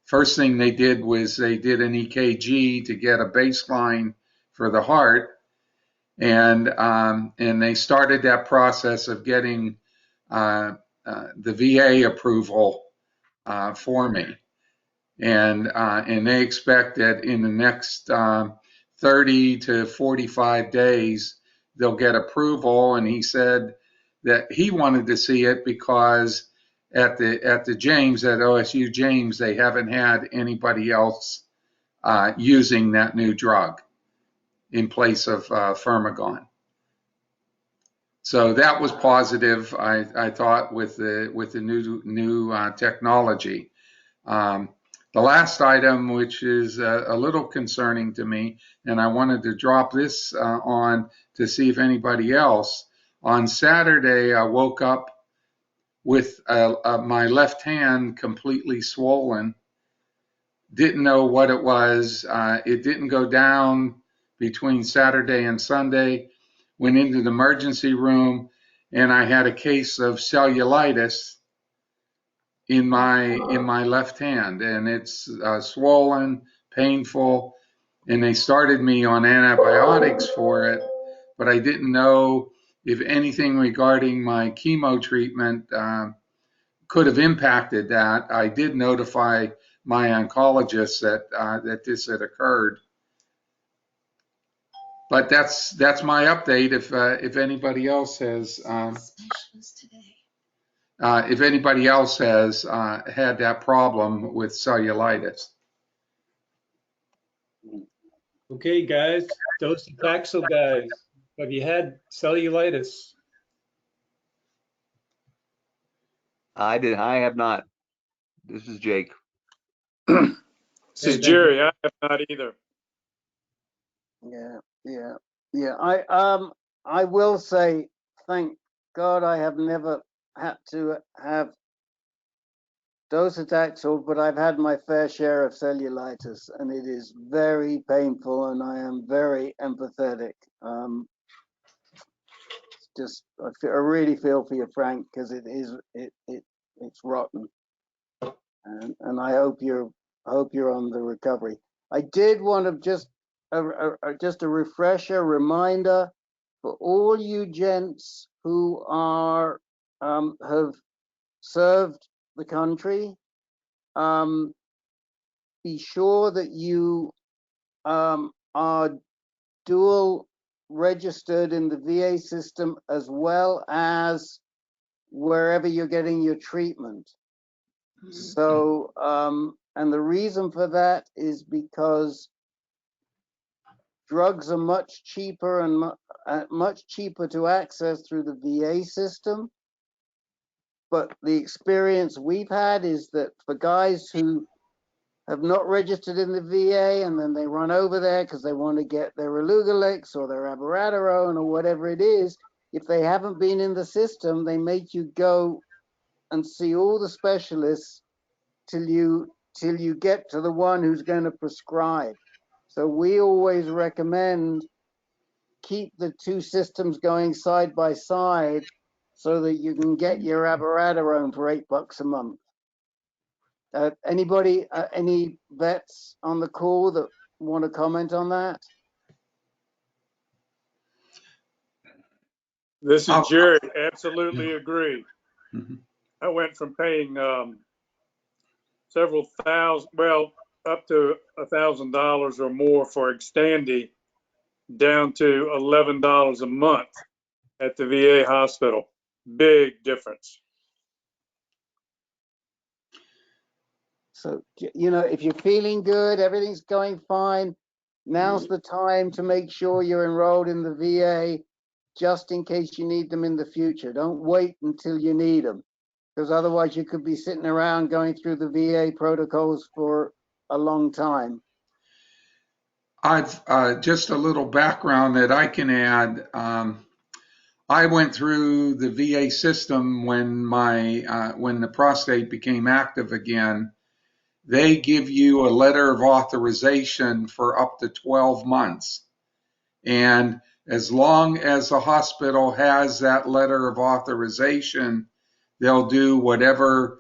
first thing they did was they did an EKG to get a baseline for the heart. And they started that process of getting the VA approval for me. And they expect that in the next 30 to 45 days, they'll get approval. And he said that he wanted to see it because at the James, at OSU James, they haven't had anybody else using that new drug in place of Firmagon. So that was positive, I thought, with the new technology. The last item, which is a little concerning to me, and I wanted to drop this on to see if anybody else. On Saturday, I woke up with my left hand completely swollen. Didn't know what it was. It didn't go down between Saturday and Sunday. Went into the emergency room, and I had a case of cellulitis in my left hand, and it's swollen, painful, and they started me on antibiotics for it, but I didn't know if anything regarding my chemo treatment could have impacted that. I did notify my oncologist that this had occurred. But that's my update. If anybody else has had that problem with cellulitis. Okay, guys, docetaxel guys, have you had cellulitis? I have not. This is Jake. This is Jerry. I have not either. Yeah. I will say, thank God I have never had to have docetaxel, but I've had my fair share of cellulitis, and it is very painful, and I am very empathetic. I really feel for you, Frank, because it's rotten, and I hope you're on the recovery. I did want to just a refresher reminder for all you gents who are have served the country. Be sure that you are dual registered in the VA system as well as wherever you're getting your treatment. So, and the reason for that is because drugs are much cheaper and much cheaper to access through the VA system. But the experience we've had is that for guys who have not registered in the VA and then they run over there because they want to get their relugolix or their abiraterone or whatever it is, if they haven't been in the system, they make you go and see all the specialists till you get to the one who's going to prescribe. So we always recommend keep the two systems going side by side so that you can get your abiraterone for $8 a month. Anybody, any vets on the call that want to comment on that? This is Jerry. Absolutely agree. I went from paying several thousand, well, up to $1,000 or more for Xtandi down to $11 a month at the VA hospital. Big difference. So, if you're feeling good, everything's going fine, now's the time to make sure you're enrolled in the VA just in case you need them in the future. Don't wait until you need them, because otherwise you could be sitting around going through the VA protocols for a long time. I've just a little background that I can add. I went through the VA system when the prostate became active again. They give you a letter of authorization for up to 12 months. And as long as the hospital has that letter of authorization, they'll do whatever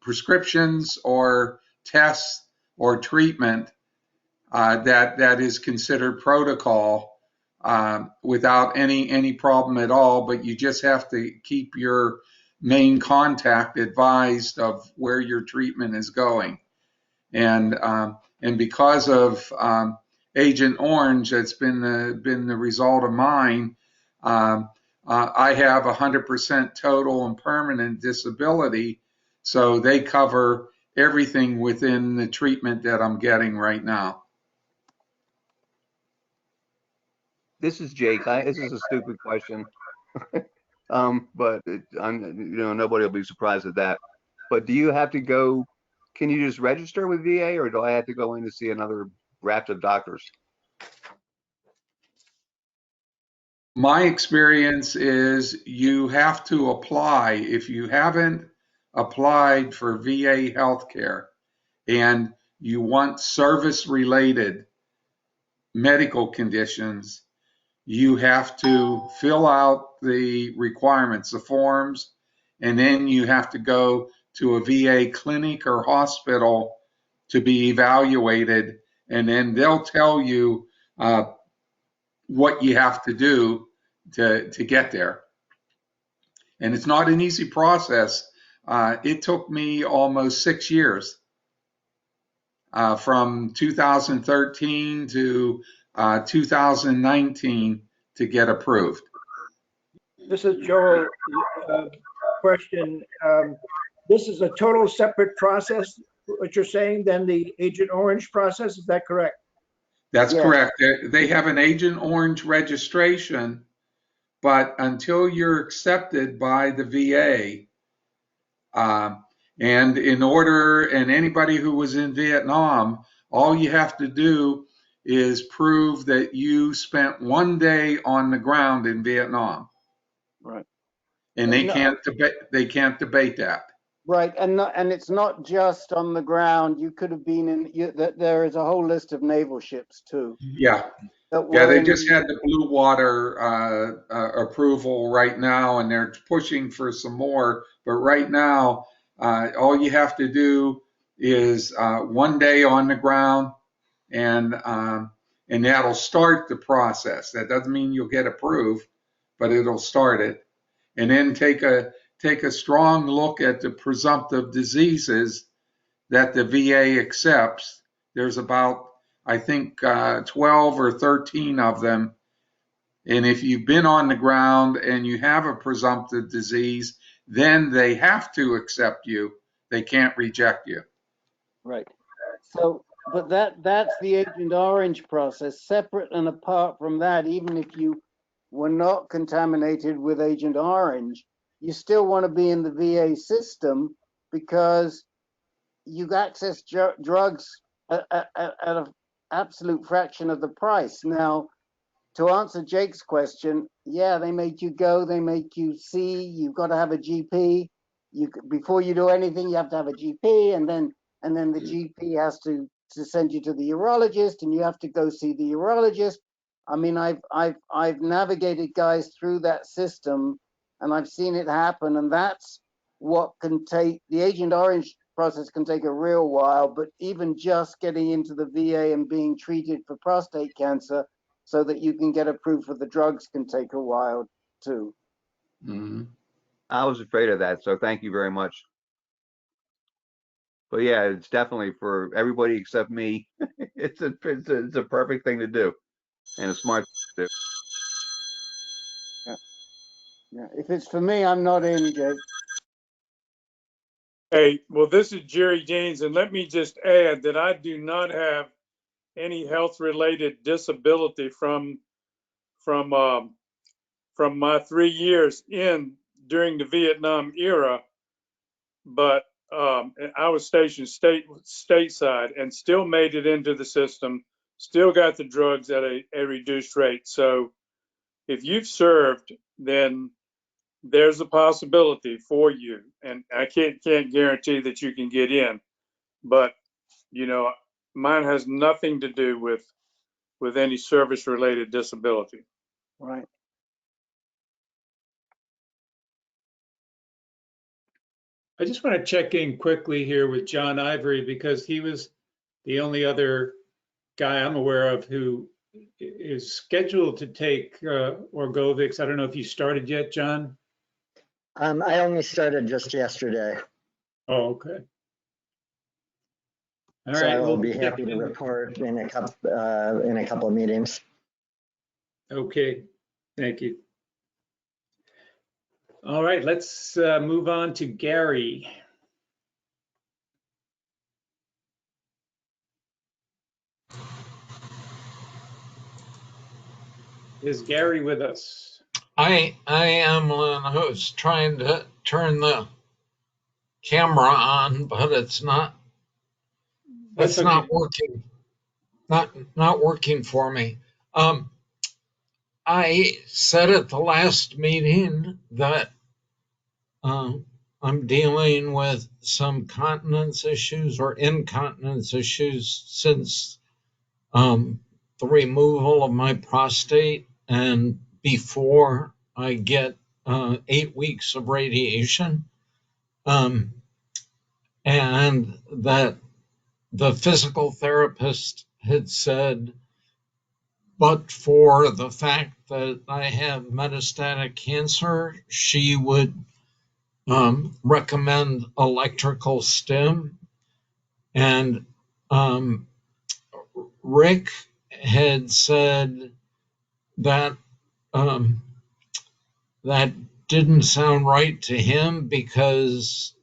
prescriptions or tests or treatment that is considered protocol without any problem at all, but you just have to keep your main contact advised of where your treatment is going. And because of Agent Orange, that's been the result of mine. I have 100% total and permanent disability, so they cover everything within the treatment that I'm getting right now. This is Jake. This is a stupid question, but nobody will be surprised at that. But do you have to go? Can you just register with VA, or do I have to go in to see another raft of doctors? My experience is you have to apply. If you haven't applied for VA healthcare and you want service-related medical conditions, you have to fill out the requirements, the forms, and then you have to go to a VA clinic or hospital to be evaluated, and then they'll tell you what you have to do to get there. And it's not an easy process. It took me almost 6 years from 2013 to 2019 to get approved. This is Joel. Question. This is a total separate process, what you're saying, than the Agent Orange process. Is that correct? That's correct. They have an Agent Orange registration, but until you're accepted by the VA, and anybody who was in Vietnam, all you have to do is prove that you spent 1 day on the ground in Vietnam. Right. And they can't debate that. Right, and it's not just on the ground. You could have been in. There is a whole list of naval ships too. Yeah. They just had the blue water approval right now, and they're pushing for some more. But right now, all you have to do is 1 day on the ground, and that'll start the process. That doesn't mean you'll get approved, but it'll start it. And then take a strong look at the presumptive diseases that the VA accepts. There's about, I think, 12 or 13 of them. And if you've been on the ground and you have a presumptive disease, then they have to accept you. They can't reject you. Right. So, but that's the Agent Orange process. Separate and apart from that, even if you were not contaminated with Agent Orange, you still want to be in the VA system because you access drugs at an absolute fraction of the price. Now, to answer Jake's question, yeah, they make you go, they make you see, you've got to have a GP. Before you do anything, you have to have a GP, and then the GP has to send you to the urologist, and you have to go see the urologist. I mean, I've navigated guys through that system, and I've seen it happen, and that's what can take the Agent Orange process can take a real while. But even just getting into the VA and being treated for prostate cancer so that you can get approved for the drugs can take a while too. Mm-hmm. I was afraid of that, so thank you very much. But yeah, it's definitely for everybody except me. It's a perfect thing to do, and a smart thing to do. Yeah. If it's for me, I'm not in, Jake. Hey, well, this is Jerry James, and let me just add that I do not have any health-related disability from my 3 years during the Vietnam era, but I was stationed stateside and still made it into the system, still got the drugs at a reduced rate. So if you've served, then there's a possibility for you. And I can't guarantee that you can get in, but mine has nothing to do with any service-related disability. Right. I just want to check in quickly here with John Ivory because he was the only other guy I'm aware of who is scheduled to take Orgovyx. I don't know if you started yet, John. I only started just yesterday. Oh, okay. All so right. I will We'll be check happy to in. report in a couple of meetings. Okay. Thank you. All right. Let's move on to Gary. Is Gary with us? I am one who's trying to turn the camera on, but it's not. It's okay. not working. Not working for me. I said at the last meeting that I'm dealing with some continence issues or incontinence issues since the removal of my prostate and before I get 8 weeks of radiation. And that the physical therapist had said, but for the fact that I have metastatic cancer, she would recommend electrical stim. And Rick had said that that didn't sound right to him because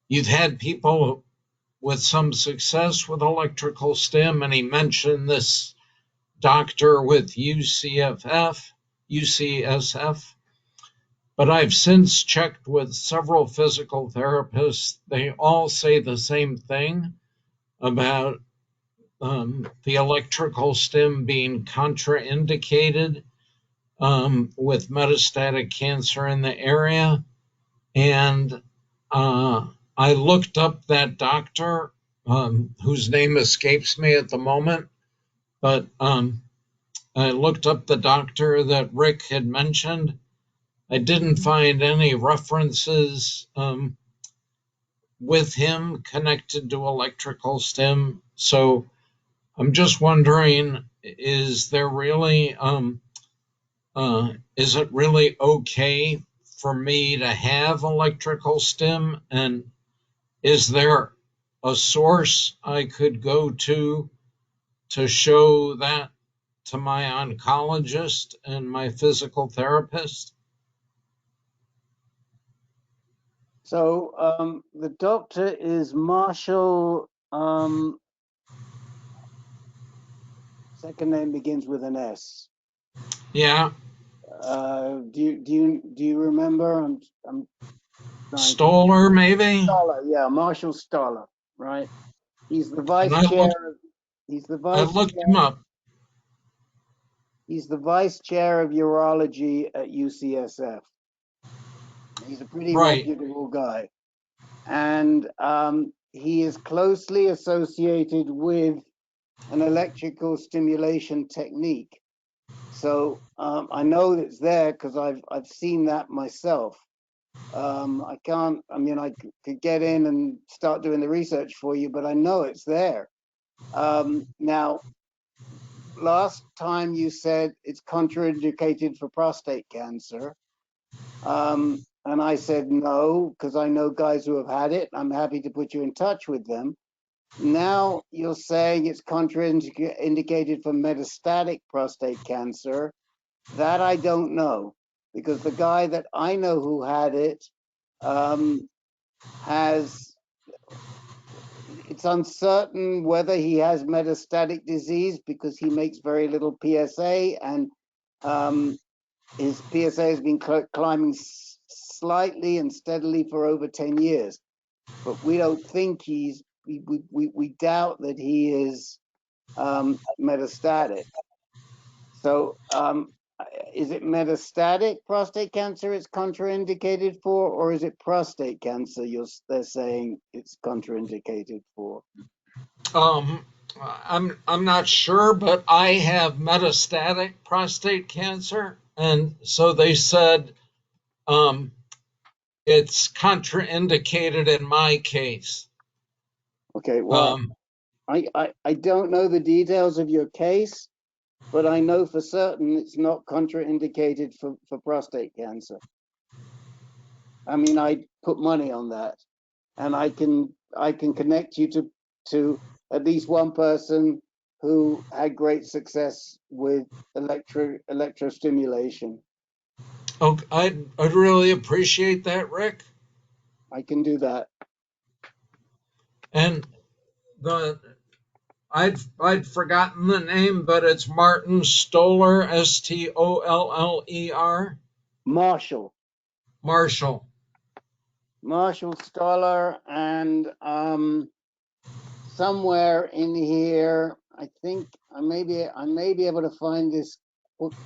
you'd had people with some success with electrical stim, and he mentioned this doctor with UCSF. But I've since checked with several physical therapists. They all say the same thing about the electrical stim being contraindicated with metastatic cancer in the area. And I looked up that doctor, whose name escapes me at the moment, but I looked up the doctor that Rick had mentioned. I didn't find any references with him connected to electrical stim. So I'm just wondering, is it really okay for me to have electrical stim? And is there a source I could go to show that to my oncologist and my physical therapist? So the doctor is Marshall. Second name begins with an S. Yeah. Do you remember? I'm Stoller, maybe. Stoller, yeah, Marshall Stoller, right? He's the vice chair. I looked him up. He's the vice chair of urology at UCSF. He's a pretty Right. reputable guy, and he is closely associated with an electrical stimulation technique. So I know it's there because I've seen that myself. I could get in and start doing the research for you, but I know it's there. Now, last time you said it's contraindicated for prostate cancer. And I said no, because I know guys who have had it. I'm happy to put you in touch with them. Now you're saying it's contraindicated for metastatic prostate cancer. That I don't know, because the guy that I know who had it it's uncertain whether he has metastatic disease because he makes very little PSA, and his PSA has been climbing slightly and steadily for over 10 years. But we don't think we doubt that he is metastatic. So is it metastatic prostate cancer it's contraindicated for, or is it prostate cancer they're saying it's contraindicated for? I'm not sure, but I have metastatic prostate cancer, and so they said it's contraindicated in my case. Okay, well, I don't know the details of your case, but I know for certain it's not contraindicated for prostate cancer. I mean, I put money on that, and I can connect you to at least one person who had great success with electrostimulation. Okay, I'd really appreciate that, Rick. I can do that. And I'd forgotten the name, but it's Martin Stoller, Stoller. Marshall Stoller, and somewhere in here, I think I may be able to find this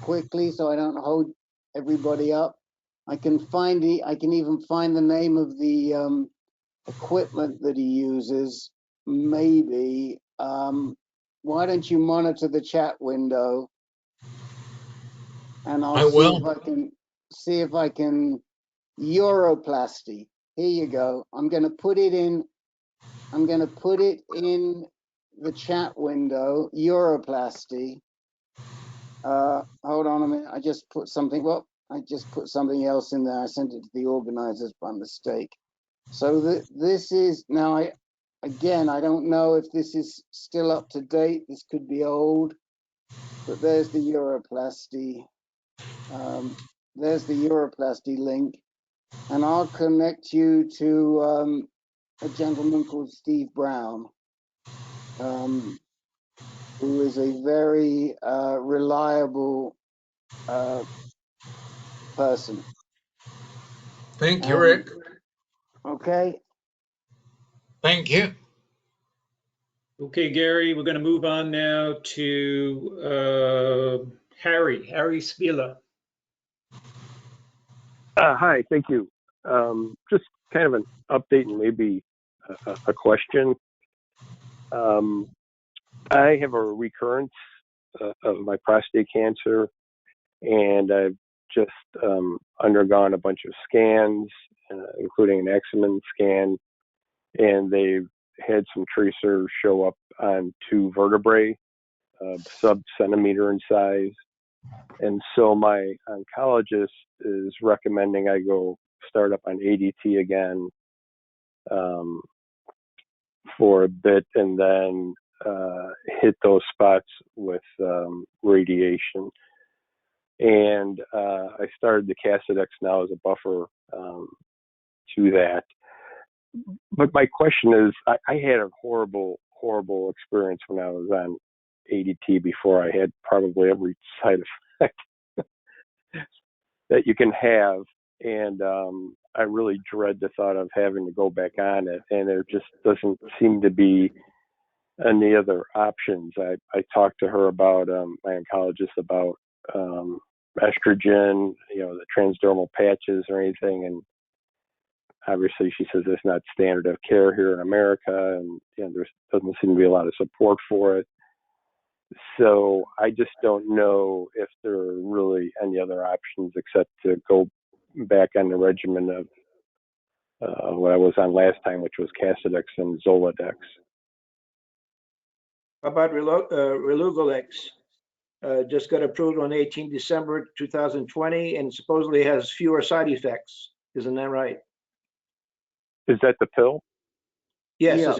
quickly, so I don't hold everybody up. I can even find the name of the equipment that he uses. Maybe. Why don't you monitor the chat window, and I'll see if I can uroplasty. Here you go. I'm going to put it in the chat window, uroplasty. Hold on a minute. I just put something else in there. I sent it to the organizers by mistake. So this is now, I don't know if this is still up to date. This could be old, but there's the uroplasty. There's the uroplasty link, and I'll connect you to a gentleman called Steve Brown, who is a very reliable person. Thank you, Rick. Okay. Thank you. Okay, Gary, we're going to move on now to Harry Spila. Hi, thank you. Just kind of an update and maybe a question. I have a recurrence of my prostate cancer, and I've just undergone a bunch of scans, including an Axumin scan, and they've had some tracers show up on 2 vertebrae, sub-centimeter in size. And so my oncologist is recommending I go start up on ADT again for a bit, and then hit those spots with radiation. And I started the Casodex now as a buffer to that. But my question is, I had a horrible experience when I was on ADT before. I had probably every side effect that you can have, and I really dread the thought of having to go back on it, and there just doesn't seem to be any other options. I talked to her about my oncologist about estrogen, the transdermal patches or anything, and obviously she says it's not standard of care here in America, and there doesn't seem to be a lot of support for it. So I just don't know if there are really any other options except to go back on the regimen of what I was on last time, which was Casodex and Zoladex. How about relugolix? Just got approved on 18 December 2020 and supposedly has fewer side effects. Isn't that right? Is that the pill? Yes.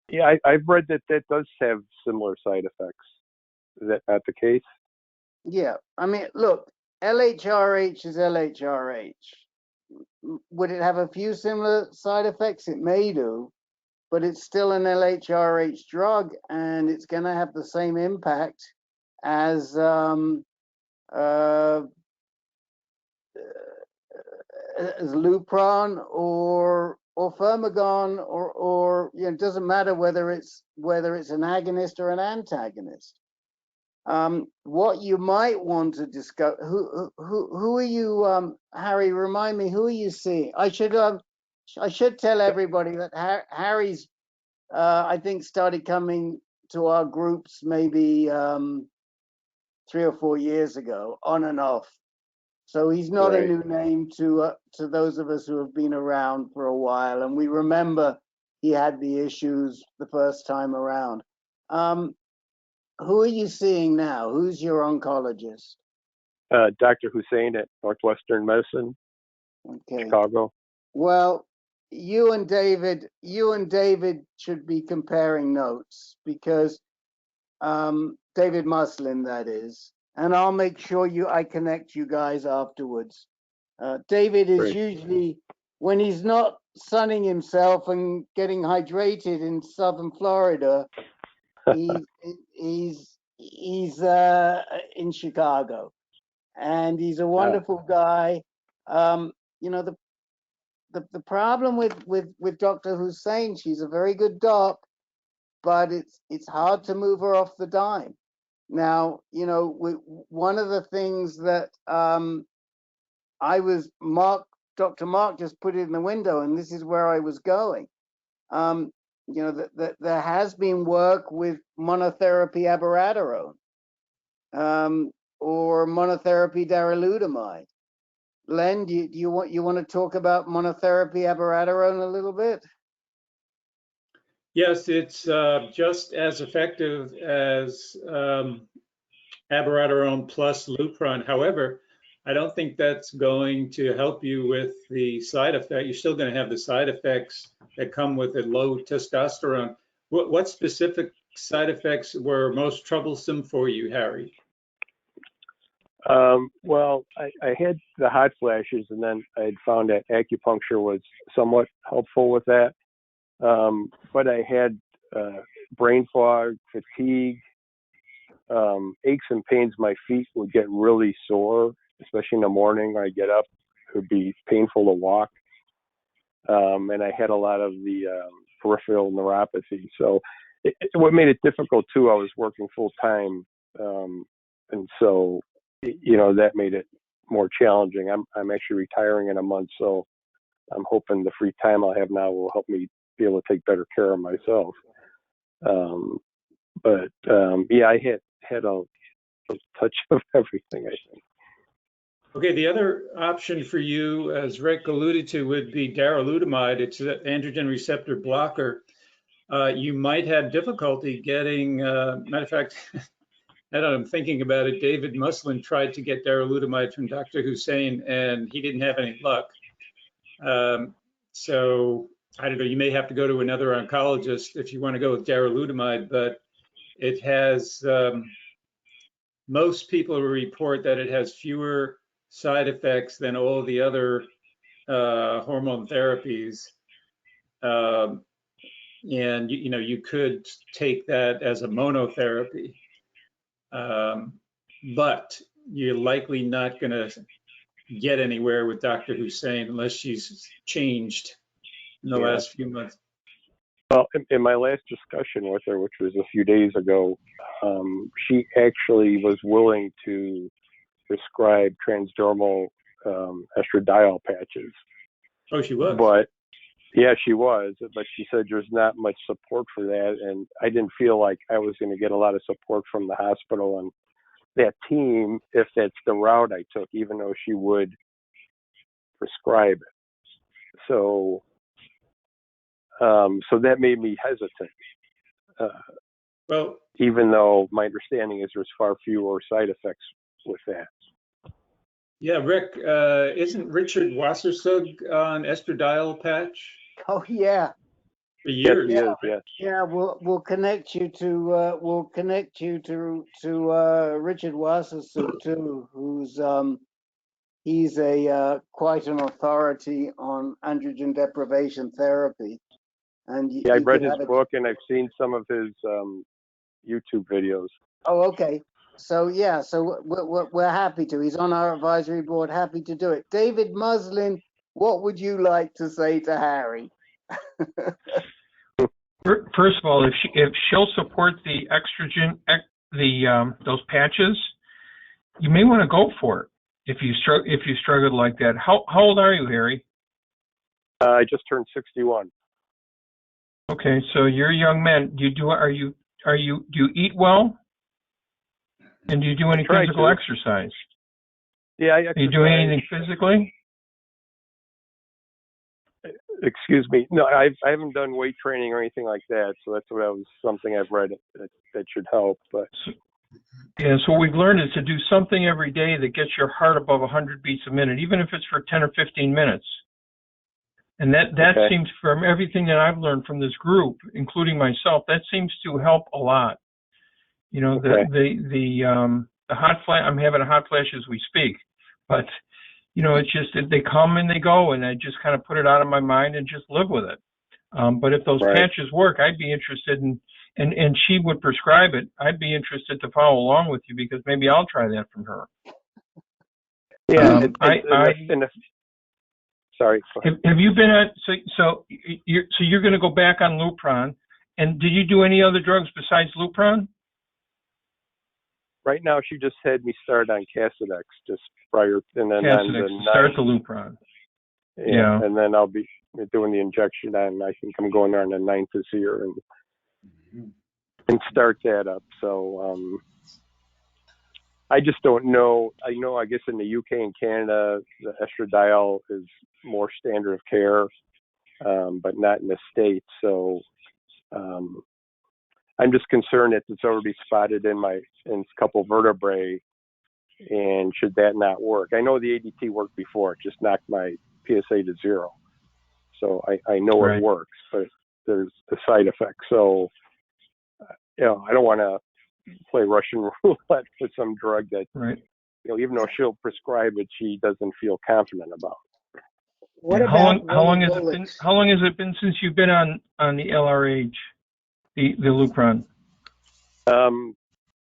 Yeah, I've read that does have similar side effects. Is that not the case? Yeah, I mean, look, LHRH is LHRH. Would it have a few similar side effects? It may do, but it's still an LHRH drug, and it's going to have the same impact as Lupron or Firmagon, or it doesn't matter whether it's an agonist or an antagonist. What you might want to discuss, who are you, Harry, remind me, who are you seeing? I should tell everybody that Harry's, I think, started coming to our groups maybe 3 or 4 years ago, on and off. So he's not a Right. new name to those of us who have been around for a while, and we remember he had the issues the first time around. Who are you seeing now? Who's your oncologist? Dr. Hussein at Northwestern Medicine, Okay. Chicago. Well, you and David should be comparing notes, because David Muslin, that is, and I'll make sure I connect you guys afterwards. David is Great. usually, when he's not sunning himself and getting hydrated in southern Florida, he's in Chicago, and he's a wonderful guy. You know, the problem with Dr. Hussein, she's a very good doc, but it's hard to move her off the dime. Now, you know, one of the things that Dr. Mark just put it in the window, and this is where I was going. You know, that there has been work with monotherapy abiraterone, or monotherapy darolutamide. Len, do you want to talk about monotherapy abiraterone a little bit? Yes, it's just as effective as abiraterone plus Lupron. However, I don't think that's going to help you with the side effect. You're still going to have the side effects that come with a low testosterone. What specific side effects were most troublesome for you, Harry? Well, I had the hot flashes, and then I had found that acupuncture was somewhat helpful with that. But I had brain fog, fatigue, aches and pains. My feet would get really sore, especially in the morning when I get up. It would be painful to walk. And I had a lot of the peripheral neuropathy. So what made it difficult too, I was working full time. And so, you know, that made it more challenging. I'm actually retiring in a month, so I'm hoping the free time I'll have now will help me be able to take better care of myself. Yeah, I had a touch of everything, I think. Okay, the other option for you, as Rick alluded to, would be darolutamide. It's an androgen receptor blocker. You might have difficulty getting, matter of fact, now that I'm thinking about it, David Muslin tried to get darolutamide from Dr. Hussein, and he didn't have any luck. So I don't know, you may have to go to another oncologist if you want to go with darolutamide, but it has, most people report that it has fewer side effects than all the other hormone therapies. And you know, you could take that as a monotherapy, but you're likely not going to get anywhere with Dr. Hussein unless she's changed in the last few months. Well, in my last discussion with her, which was a few days ago, she actually was willing to prescribe transdermal estradiol patches. Oh, she was? But yeah, she was. But she said there's not much support for that. And I didn't feel like I was going to get a lot of support from the hospital and that team if that's the route I took, even though she would prescribe it. So that made me hesitant. Well, even though my understanding is there's far fewer side effects with that. Yeah, Rick, isn't Richard Wassersug on estradiol patch? Oh yeah. For years. Yes, he is, yes. Yeah, we'll connect you to Richard Wassersug too, who's he's a quite an authority on androgen deprivation therapy. And yeah, I read his book and I've seen some of his YouTube videos. Oh, okay. So yeah, so we're happy to. He's on our advisory board. Happy to do it. David Muslin, what would you like to say to Harry? First of all, if she'll support the estrogen, those patches, you may want to go for it. If you struggled like that. How old are you, Harry? I just turned 61. Okay, so you're a young man. Do you eat well? And do you do any physical exercise? Yeah, I Are you doing exercise. anything physically? Excuse me. No, I haven't done weight training or anything like that. So that's what something I've read that should help. But Yeah, so what we've learned is to do something every day that gets your heart above 100 beats a minute, even if it's for 10 or 15 minutes. And that Okay. seems, from everything that I've learned from this group, including myself, that seems to help a lot. You know, Okay. the hot flash, I'm having a hot flash as we speak, but you know, it's just that they come and they go, and I just kind of put it out of my mind and just live with it. But if those Right. patches work, I'd be interested in, and she would prescribe it, I'd be interested to follow along with you, because maybe I'll try that from her. yeah, sorry. Have you been on, so you're going to go back on Lupron, and did you do any other drugs besides Lupron? Right now, she just had me start on Casodex just prior, and then on the Casodex, start the Lupron. Yeah. And then I'll be doing the injection on. I think I'm going there on the 9th this year and start that up. So I just don't know. I guess in the UK and Canada, the estradiol is more standard of care, but not in the States. So I'm just concerned that it's already spotted in a couple vertebrae, and should that not work? I know the ADT worked before; it just knocked my PSA to 0. So I know Right. it works, but there's the side effects. So I don't want to play Russian roulette with some drug that, right. Even though she'll prescribe it, she doesn't feel confident about. What Yeah, about how long has it been? relugolix? How long has it been since you've been on the LRH, the Lupron?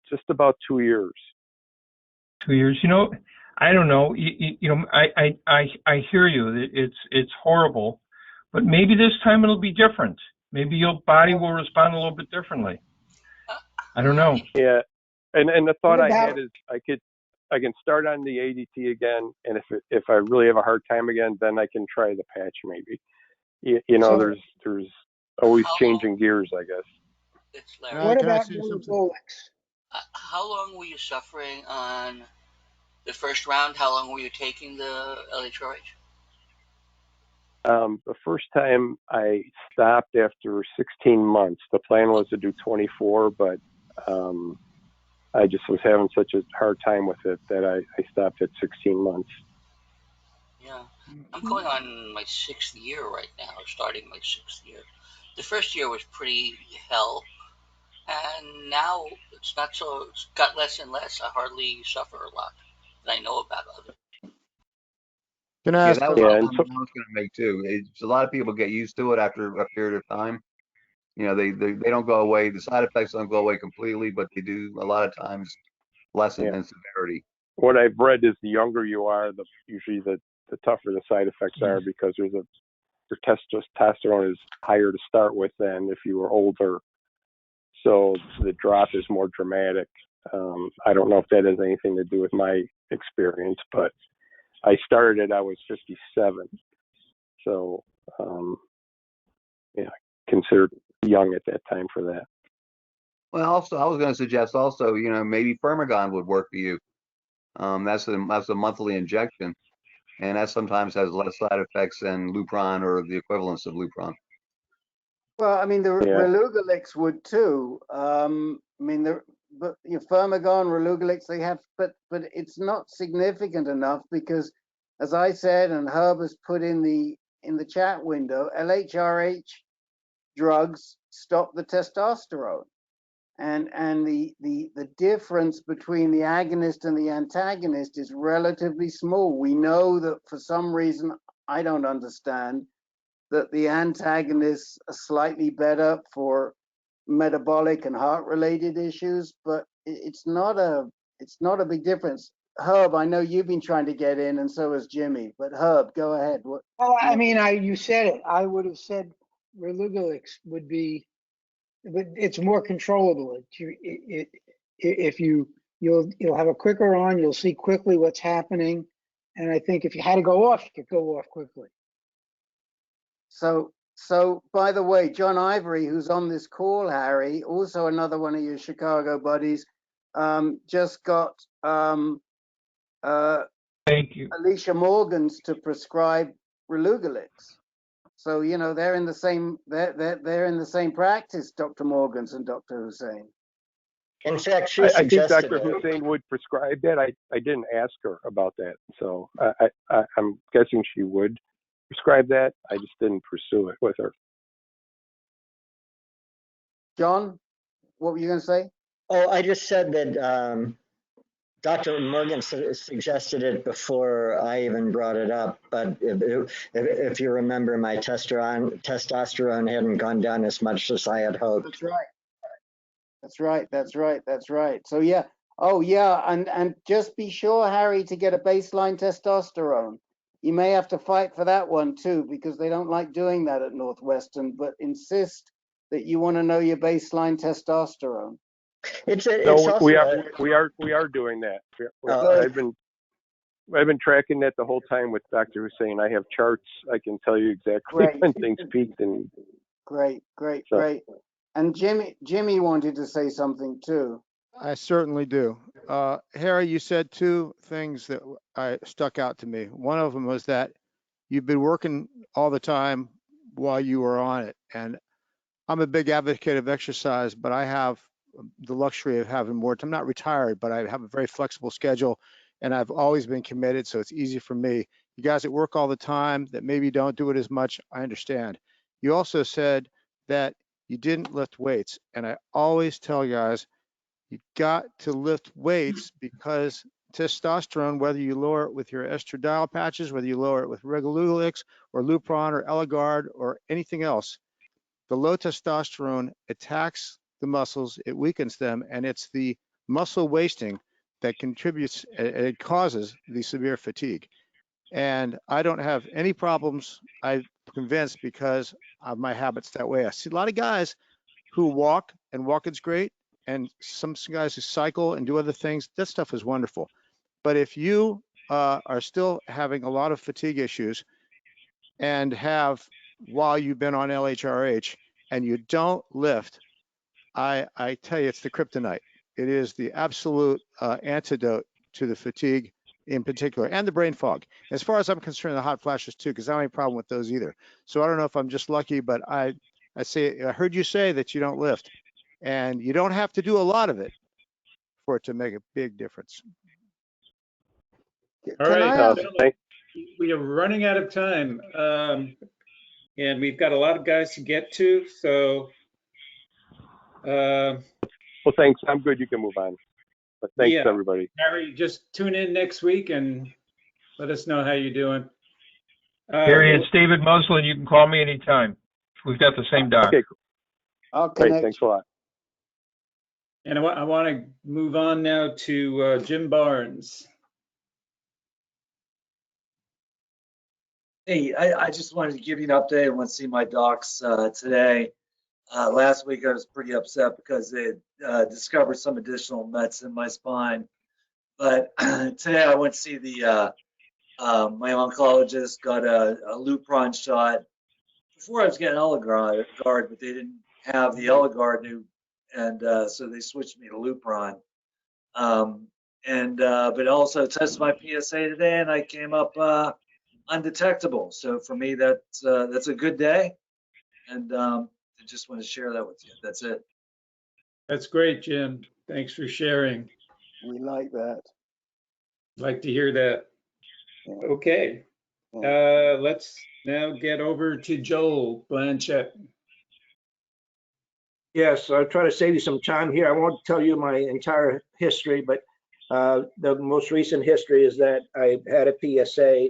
Just about 2 years. 2 years. I don't know. I hear you. It's horrible, but maybe this time it'll be different. Maybe your body will respond a little bit differently. I don't know. Yeah, and the thought What I about- had is I can start on the ADT again, and if I really have a hard time again, then I can try the patch maybe. So- there's always changing gears, I guess. It's Larry. What Can I about say something? relugolix? How long were you suffering on the first round? How long were you taking the LHRH? The first time I stopped after 16 months. The plan was to do 24, but I just was having such a hard time with it that I stopped at 16 months. Yeah, I'm going on my 6th year right now, starting my 6th year. The first year was pretty hell, and now it's not so, it's got less and less. I hardly suffer a lot that I know about others. Can I Yeah, ask that was a- the comment I was going to make too. A lot of people get used to it after a period of time. They don't go away. The side effects don't go away completely, but they do a lot of times lessen in severity. What I've read is the younger you are, usually the tougher the side effects are, because your testosterone is higher to start with than if you were older. So the drop is more dramatic. I don't know if that has anything to do with my experience, but I started, I was 57. So, considered young at that time for that. Well, also, I was going to suggest also, maybe Firmagon would work for you. That's a monthly injection, and that sometimes has less side effects than Lupron or the equivalence of Lupron. Well, I mean, the Yeah. relugolix would too. But your Firmagon, relugolix, they have, but it's not significant enough because, as I said, and Herb has put in the chat window, LHRH drugs stop the testosterone, and the difference between the agonist and the antagonist is relatively small. We know that for some reason I don't understand, that the antagonists are slightly better for metabolic and heart-related issues, but it's not a big difference. Herb, I know you've been trying to get in, and so has Jimmy. But Herb, go ahead. Well, I mean, you said it. I would have said relugolix would be, but it's more controllable. You'll have a quicker on, you'll see quickly what's happening, and I think if you had to go off, you could go off quickly. So by the way, John Ivory, who's on this call, Harry, also another one of your Chicago buddies, just got Thank you. Alicia Morgan's to prescribe relugolix. So, you know, they're in the same practice, Dr. Morgan's and Dr. Hussein. In fact, she I think suggested Dr. it. Hussein would prescribe that. I didn't ask her about that, so I'm guessing she would prescribe that. I just didn't pursue it with her. John, what were you going to say? Oh, I just said that Dr. Morgan suggested it before I even brought it up. But if you remember, my testosterone hadn't gone down as much as I had hoped. That's right. That's right. So yeah. Oh yeah, and just be sure, Harry, to get a baseline testosterone. You may have to fight for that one too, because they don't like doing that at Northwestern, but insist that you want to know your baseline testosterone. We are doing that. I've been tracking that the whole time with Dr. Hussein. I have charts. I can tell you exactly when things peaked. And great. And Jimmy wanted to say something too. I certainly do. Harry, you said two things that stuck out to me. One of them was that you've been working all the time while you were on it. And I'm a big advocate of exercise, but I have the luxury of having more. I'm not retired, but I have a very flexible schedule, and I've always been committed, so it's easy for me. You guys that work all the time that maybe don't do it as much, I understand. You also said that you didn't lift weights, and I always tell guys, you got to lift weights because testosterone, whether you lower it with your estradiol patches, whether you lower it with relugolix or Lupron or Eligard or anything else, the low testosterone attacks the muscles, it weakens them, and it's the muscle wasting that contributes, it causes the severe fatigue. And I don't have any problems, I'm convinced, because of my habits that way. I see a lot of guys who walk, and walking's great, and some guys who cycle and do other things. That stuff is wonderful. But if you are still having a lot of fatigue issues and have, while you've been on LHRH, and you don't lift, I tell you, it's the kryptonite. It is the absolute antidote to the fatigue in particular, and the brain fog. As far as I'm concerned, the hot flashes too, because I don't have any problem with those either. So I don't know if I'm just lucky, but I heard you say that you don't lift, and you don't have to do a lot of it for it to make a big difference. All right, we are running out of time, and we've got a lot of guys to get to, so. Well, thanks. I'm good. You can move on. But thanks, everybody. Harry, just tune in next week and let us know how you're doing. Harry, it's David Muslin. You can call me anytime. We've got the same doc. Okay, cool. Great. Thanks a lot. And I want to move on now to Jim Barnes. Hey, I just wanted to give you an update. I went to see my docs today. Last week I was pretty upset because they discovered some additional mets in my spine. But today I went to see the my oncologist, got a Lupron shot. Before I was getting Eligard, but they didn't have the Eligard and so they switched me to Lupron. But also tested my PSA today, and I came up undetectable. So for me, that's a good day, and I just want to share that with you. That's it. That's great, Jim. Thanks for sharing. We like that. Like to hear that. Okay. Let's now get over to Joel Blanchett. Yes, I'll try to save you some time here. I won't tell you my entire history, but the most recent history is that I had a PSA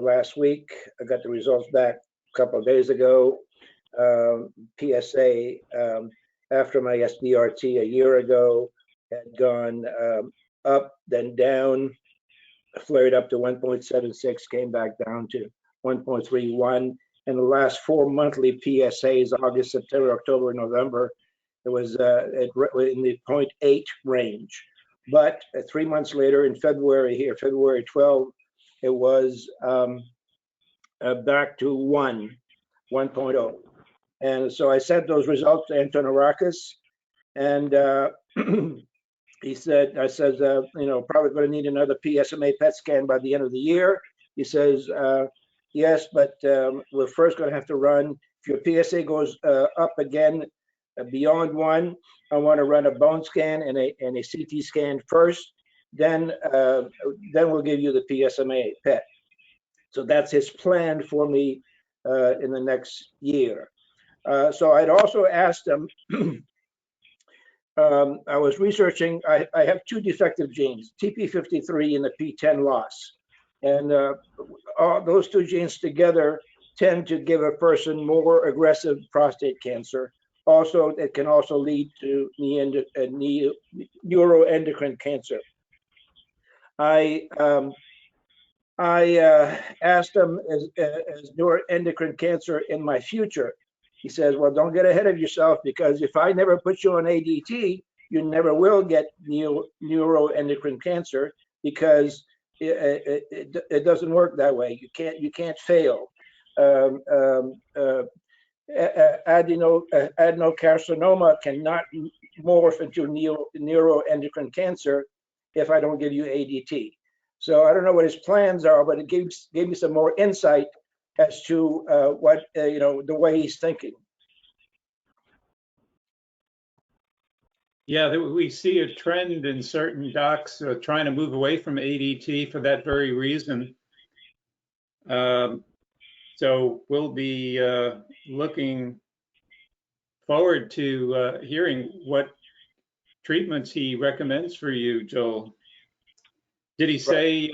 last week. I got the results back a couple of days ago. PSA after my SBRT a year ago had gone up, then down, flared up to 1.76, came back down to 1.31. And the last 4 monthly PSAs, August, September, October, November, it was in the 0.8 range. But 3 months later, in February here, February 12, it was back to 1.0. And so I sent those results to Antonarakis, and he said, I says, you know, probably going to need another PSMA PET scan by the end of the year. He says, yes, but we're first going to have to run, if your PSA goes up again beyond 1, I want to run a bone scan and a CT scan first. Then we'll give you the PSMA PET. So that's his plan for me in the next year. So I'd also asked him, I was researching, I have 2 defective genes, TP53 and the P10 loss. And all those 2 genes together tend to give a person more aggressive prostate cancer. Also, it can also lead to neuroendocrine cancer. I asked him, is neuroendocrine cancer in my future? He says, well, don't get ahead of yourself, because if I never put you on ADT, you never will get neuroendocrine cancer, because it doesn't work that way. You can't fail. Adenocarcinoma cannot morph into neuroendocrine cancer if I don't give you ADT. So I don't know what his plans are, but it gave me some more insight as to what, you know, the way he's thinking. Yeah, we see a trend in certain docs trying to move away from ADT for that very reason. So we'll be looking forward to hearing what treatments he recommends for you, Joel. Did he say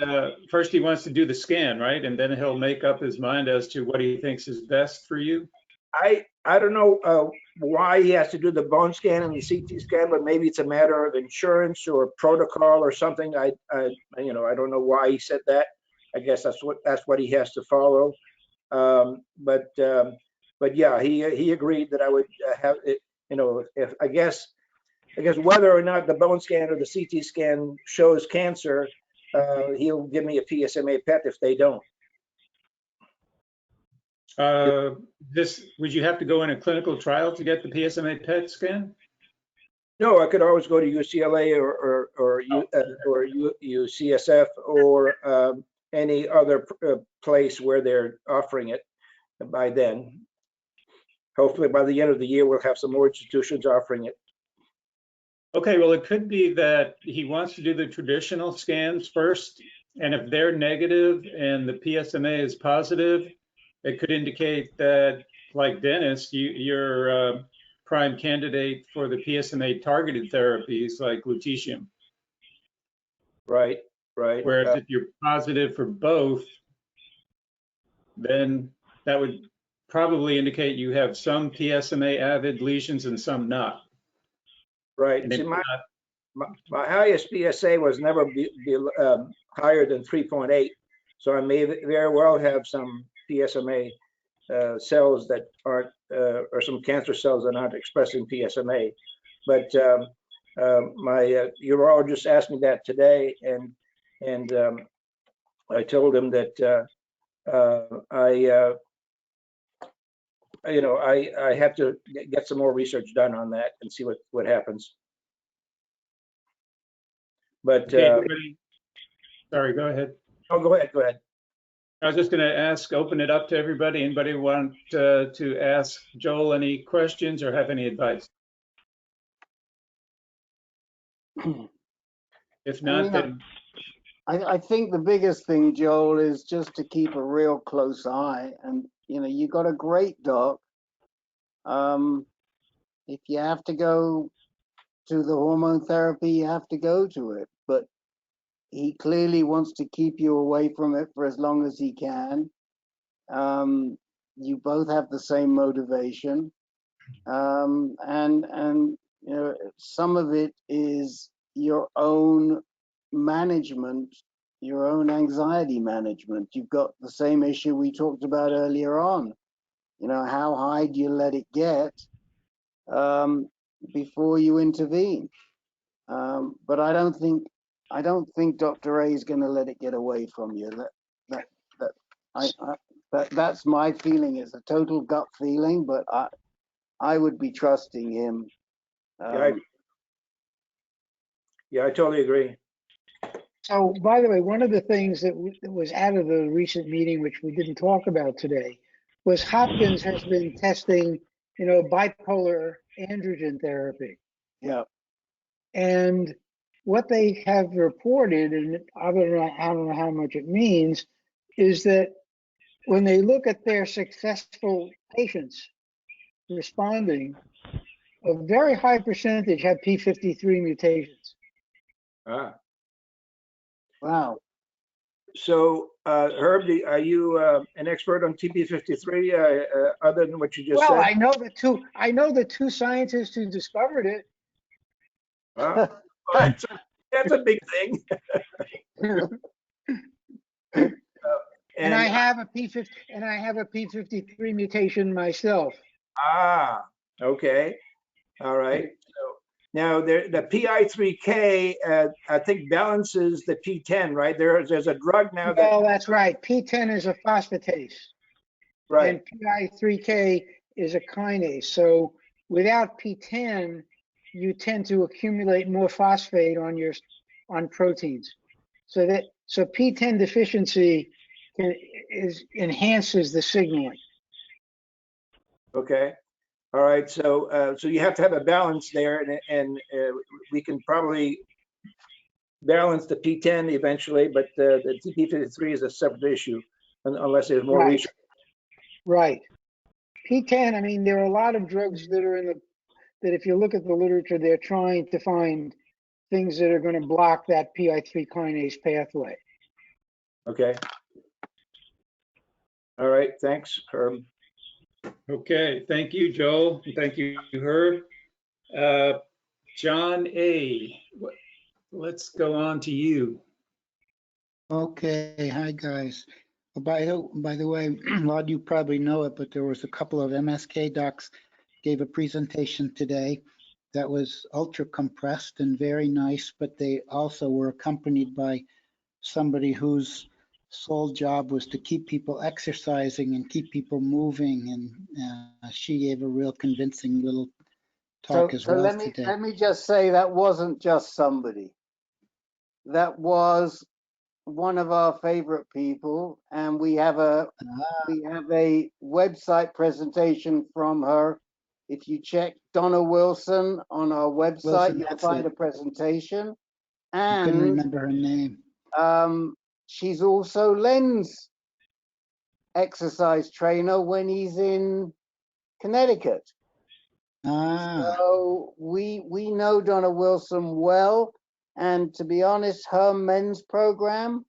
first he wants to do the scan, right? And then he'll make up his mind as to what he thinks is best for you? I don't know why he has to do the bone scan and the CT scan, but maybe it's a matter of insurance or protocol or something. You know, I don't know why he said that. I guess that's what he has to follow. But yeah, he agreed that I would have it. You know, if I guess whether or not the bone scan or the CT scan shows cancer, he'll give me a PSMA PET if they don't. Would you have to go in a clinical trial to get the PSMA PET scan? No, I could always go to UCLA or UCSF or any other place where they're offering it by then. Hopefully by the end of the year, we'll have some more institutions offering it. Okay, well, it could be that he wants to do the traditional scans first, and if they're negative and the PSMA is positive, it could indicate that, like Dennis, you're a prime candidate for the PSMA targeted therapies like lutetium. Right, right. Whereas if you're positive for both, then that would probably indicate you have some PSMA avid lesions and some not. Right. See, my highest PSA was never higher than 3.8, so I may very well have some PSMA cells that aren't, or some cancer cells that aren't expressing PSMA. But my urologist asked me that today, and I told him that you know, I have to get some more research done on that and see what happens. But sorry, go ahead. Oh, go ahead. Go ahead. I was just going to open it up to everybody. Anybody want to ask Joel any questions or have any advice? If not, then I think the biggest thing, Joel, is just to keep a real close eye. And you know, you got a great doc. If you have to go to the hormone therapy, you have to go to it. But he clearly wants to keep you away from it for as long as he can. You both have the same motivation, and you know, some of it is your own management, your own anxiety management. You've got the same issue we talked about earlier on. You know, how high do you let it get before you intervene? But I don't think Dr. A is going to let it get away from you. That's my feeling. It's a total gut feeling, but I would be trusting him. Yeah, I totally agree. So, by the way, one of the things that was out of the recent meeting, which we didn't talk about today, was Hopkins has been testing, bipolar androgen therapy. Yeah. And what they have reported, and I don't know how much it means, is that when they look at their successful patients responding, a very high percentage have P53 mutations. Ah. Wow. So, Herb, are you an expert on TP53 other than what you just Well, said? I know the two scientists who discovered it. Well, that's a big thing. And I have a P53 mutation myself. Ah, okay. All right. So now the PI3K, I think balances the P10, right? There's a drug now that. Well, that's right. P10 is a phosphatase. Right. And PI3K is a kinase. So without P10, you tend to accumulate more phosphate on proteins. So P10 deficiency enhances the signaling. Okay. All right. So you have to have a balance there, and we can probably balance the P10 eventually, but the TP53 is a separate issue unless there's more research. Right. P10, I mean, there are a lot of drugs that are that if you look at the literature, they're trying to find things that are going to block that PI3 kinase pathway. Okay. All right. Thanks, Herb. Okay. Thank you, Joel. Thank you, Herb. John A., let's go on to you. Okay, hi guys. By the way, a lot of you probably know it, but there was a couple of MSK docs gave a presentation today that was ultra compressed and very nice, but they also were accompanied by somebody whose sole job was to keep people exercising and keep people moving, and she gave a real convincing little talk as well today. Let me just say that wasn't just somebody. That was one of our favorite people, and we have a website presentation from her. If you check Donna Wilson on our website, you'll find a presentation. And I couldn't remember her name. She's also Len's exercise trainer when he's in Connecticut. So we know Donna Wilson well. And to be honest, her men's program,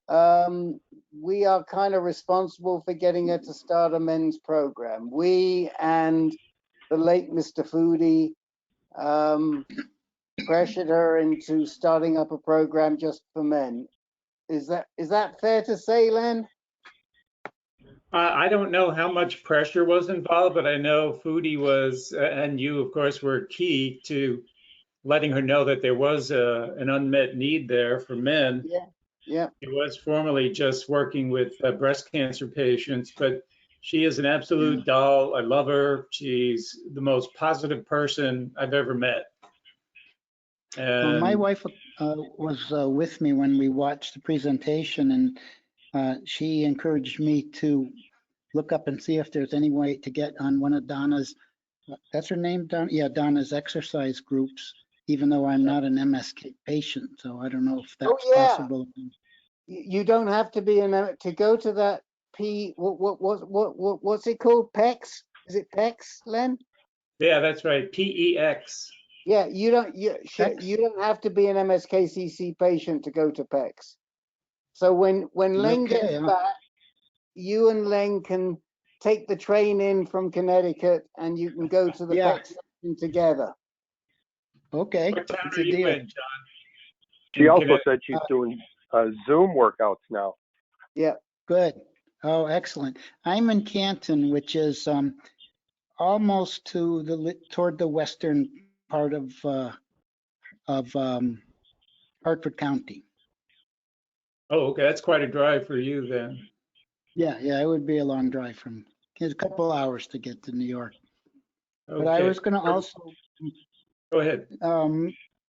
we are kind of responsible for getting her to start a men's program. We and the late Mr. Foodie pressured her into starting up a program just for men. Is that fair to say, Len? I don't know how much pressure was involved, but I know Foodie was, and you, of course, were key to letting her know that there was an unmet need there for men. Yeah. It was formerly just working with breast cancer patients, but she is an absolute doll. I love her. She's the most positive person I've ever met. Well, my wife was with me when we watched the presentation, and she encouraged me to look up and see if there's any way to get on one of Donna's, that's her name, Donna? Yeah, Donna's exercise groups, even though I'm not an MSK patient, so I don't know if that's possible. You don't have to be to go to that what's it called? PEX? Is it PEX, Len? Yeah, that's right. PEX. Yeah, you don't have to be an MSKCC patient to go to PEX. So when Len gets back, you and Len can take the train in from Connecticut and you can go to the PEX session together. Okay. What town are you in, John? She also said she's doing Zoom workouts now. Yeah. Good. Oh, excellent. I'm in Canton, which is almost toward the western part of Hartford County. Oh, okay. That's quite a drive for you then. Yeah, it would be a long drive from. It's a couple hours to get to New York. Okay. But I was going to also. Go ahead.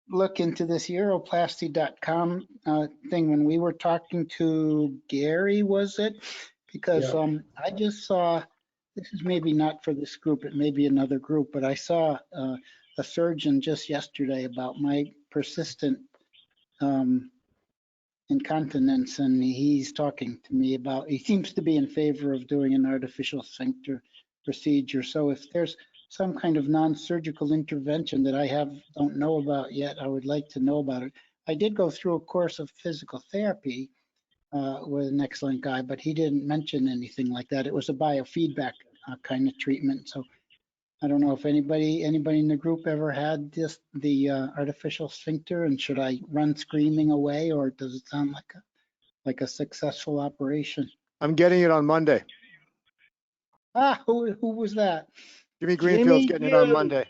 look into this uroplasty.com thing when we were talking to Gary, was it? Because I just saw, this is maybe not for this group, it may be another group, but I saw a surgeon just yesterday about my persistent incontinence, and he's talking to me about, he seems to be in favor of doing an artificial sphincter procedure. So if there's some kind of non-surgical intervention that I don't know about yet, I would like to know about it. I did go through a course of physical therapy with an excellent guy, but he didn't mention anything like that. It was a biofeedback kind of treatment. So I don't know if anybody in the group ever had the artificial sphincter, and should I run screaming away, or does it sound like a successful operation? I'm getting it on Monday. Ah, who was that? Jimmy Greenfield's getting it on Monday.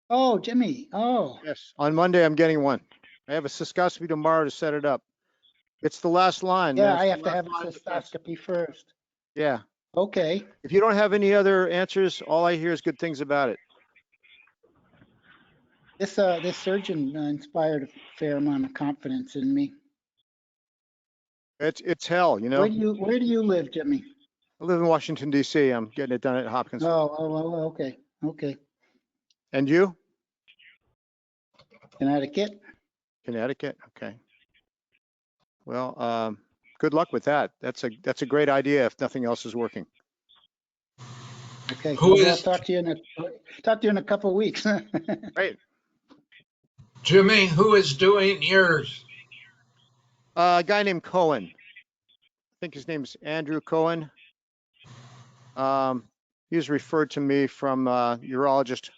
Oh, Jimmy. Oh. Yes, on Monday I'm getting one. I have a cystoscopy tomorrow to set it up. It's the last line. Yeah, man. I have to have a cystoscopy first. Yeah. Okay. If you don't have any other answers, all I hear is good things about it. This surgeon inspired a fair amount of confidence in me. It's hell, you know. Where do you live, Jimmy? I live in Washington, D.C. I'm getting it done at Hopkins. Oh, okay. Okay. And you? Connecticut. Connecticut. Okay. Well, good luck with that. That's a great idea if nothing else is working. Okay. I'll talk to you in a couple of weeks. Great. Jimmy, who is doing yours? A guy named Cohen. I think his name's Andrew Cohen. He was referred to me from urologist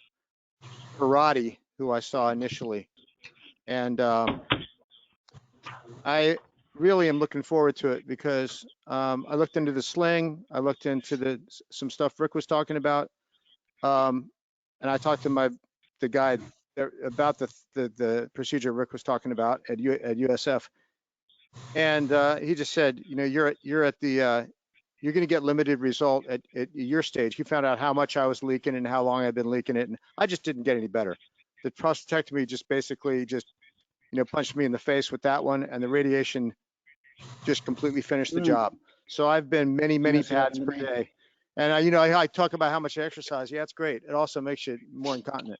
Freda, who I saw initially. And I really am looking forward to it because I looked into the sling. I looked into some stuff Rick was talking about. And I talked to the guy about the procedure Rick was talking about at USF. And he just said, you know, you're at the you're going to get limited result at your stage. He found out how much I was leaking and how long I've been leaking it, and I just didn't get any better. The prostatectomy just basically punched me in the face with that one, and the radiation just completely finished the job. So I've been many pads per day, and I talk about how much I exercise. Yeah, it's great. It also makes you more incontinent.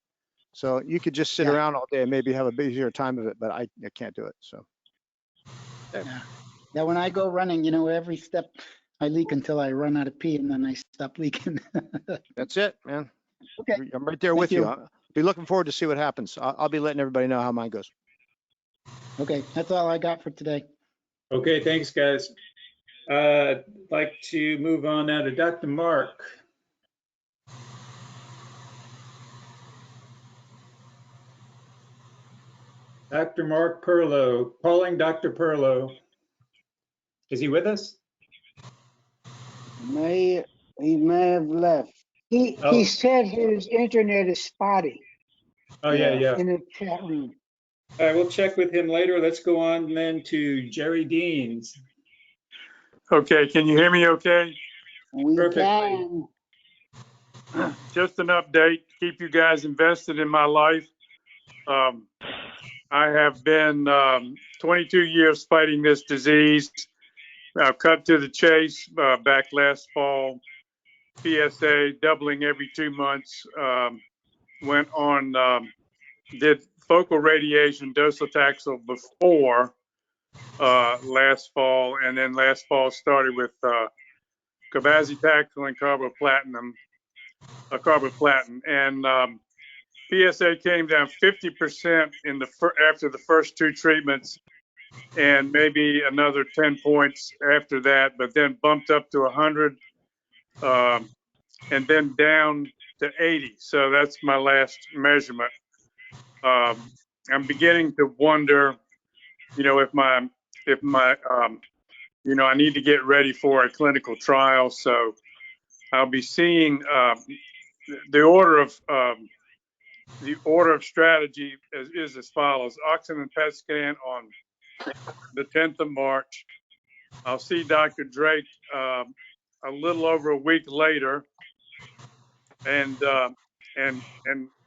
So you could just sit around all day and maybe have a busier time of it, but I can't do it. So. Yeah, when I go running, every step I leak until I run out of pee, and then I stop leaking. That's it, man. Okay. I'm right there with you. I'll be looking forward to see what happens. I'll be letting everybody know how mine goes. Okay, that's all I got for today. Okay, thanks, guys. I'd like to move on now to Dr. Mark. Dr. Mark Perloe, calling Dr. Perloe. Is he with us? He may have left. He said his internet is spotty. Oh, yeah. In the chat room. All right, we'll check with him later. Let's go on then to Jerry Deans. Okay, can you hear me okay? Perfectly. Just an update to keep you guys invested in my life. I have been 22 years fighting this disease. I've cut to the chase back last fall. PSA doubling every 2 months. Went on, did focal radiation docetaxel before last fall, and then last fall started with cabazitaxel and carboplatin. And PSA came down 50% after the first 2 treatments, and maybe another 10 points after that, but then bumped up to 100, and then down to 80. So that's my last measurement. I'm beginning to wonder, if I need to get ready for a clinical trial. So I'll be seeing the order of strategy is as follows: Axumin PET scan on the 10th of March. I'll see Dr. Drake a little over a week later, and and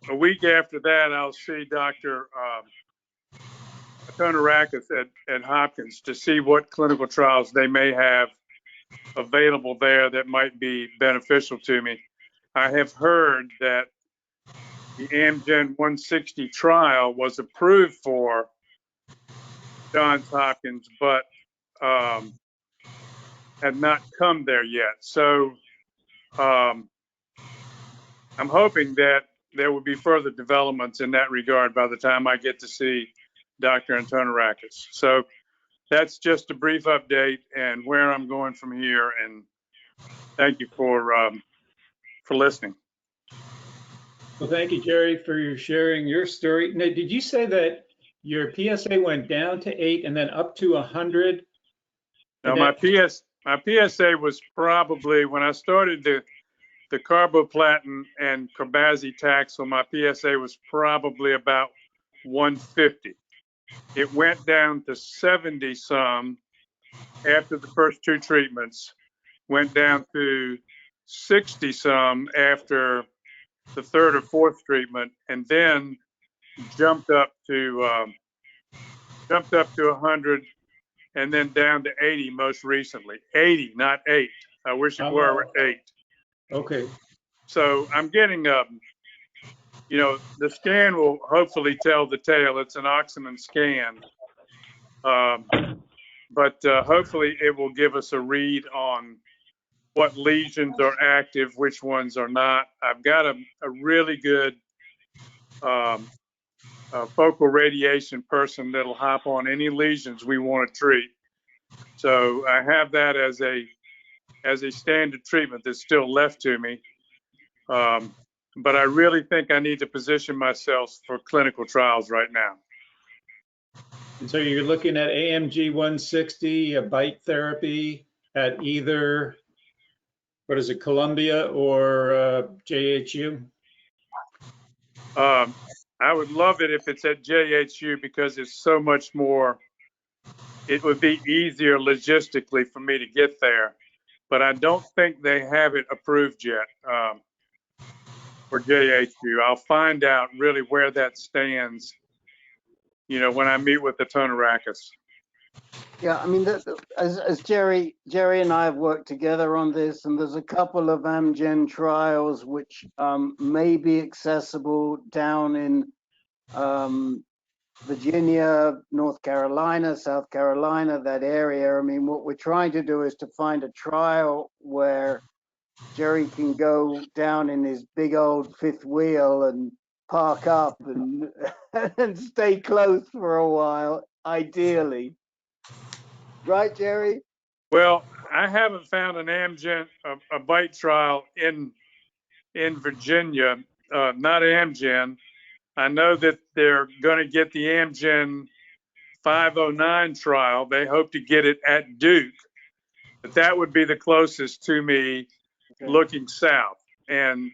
a week after that, I'll see Dr. Atonarakis at Hopkins to see what clinical trials they may have available there that might be beneficial to me. I have heard that the Amgen 160 trial was approved for Johns Hopkins, but had not come there yet. So I'm hoping that there will be further developments in that regard by the time I get to see Dr. Atonarakis. So that's just a brief update and where I'm going from here. And thank you for listening. Well, thank you, Jerry, for your sharing your story. Now, did you say that your PSA went down to 8 and then up to 100? Now, my PSA was probably, when I started the carboplatin and carbazitaxel, my PSA was probably about 150. It went down to 70 some after the first 2 treatments, went down to 60 some after the 3rd or 4th treatment, and then jumped up to 100, and then down to 80 most recently. 80, not 8. I wish it were 8. Okay. So I'm getting you know, the scan will hopefully tell the tale. It's an Axumin scan, but hopefully it will give us a read on what lesions are active, which ones are not. I've got a really good focal radiation person that'll hop on any lesions we want to treat. So I have that as a standard treatment that's still left to me. But I really think I need to position myself for clinical trials right now. And so you're looking at AMG 160, a bite therapy at either, what is it, Columbia or JHU? I would love it if it's at JHU because it's so much more, it would be easier logistically for me to get there. But I don't think they have it approved yet for JHU. I'll find out really where that stands, you know, when I meet with the Atonarakis. Yeah, I mean, as Jerry and I have worked together on this, and there's a couple of Amgen trials which may be accessible down in Virginia, North Carolina, South Carolina, that area. I mean, what we're trying to do is to find a trial where Jerry can go down in his big old fifth wheel and park up and and stay close for a while, ideally. Right, Jerry? Well, I haven't found an Amgen, a bite trial in Virginia, not Amgen. I know that they're going to get the Amgen 509 trial. They hope to get it at Duke, but that would be the closest to me looking south. And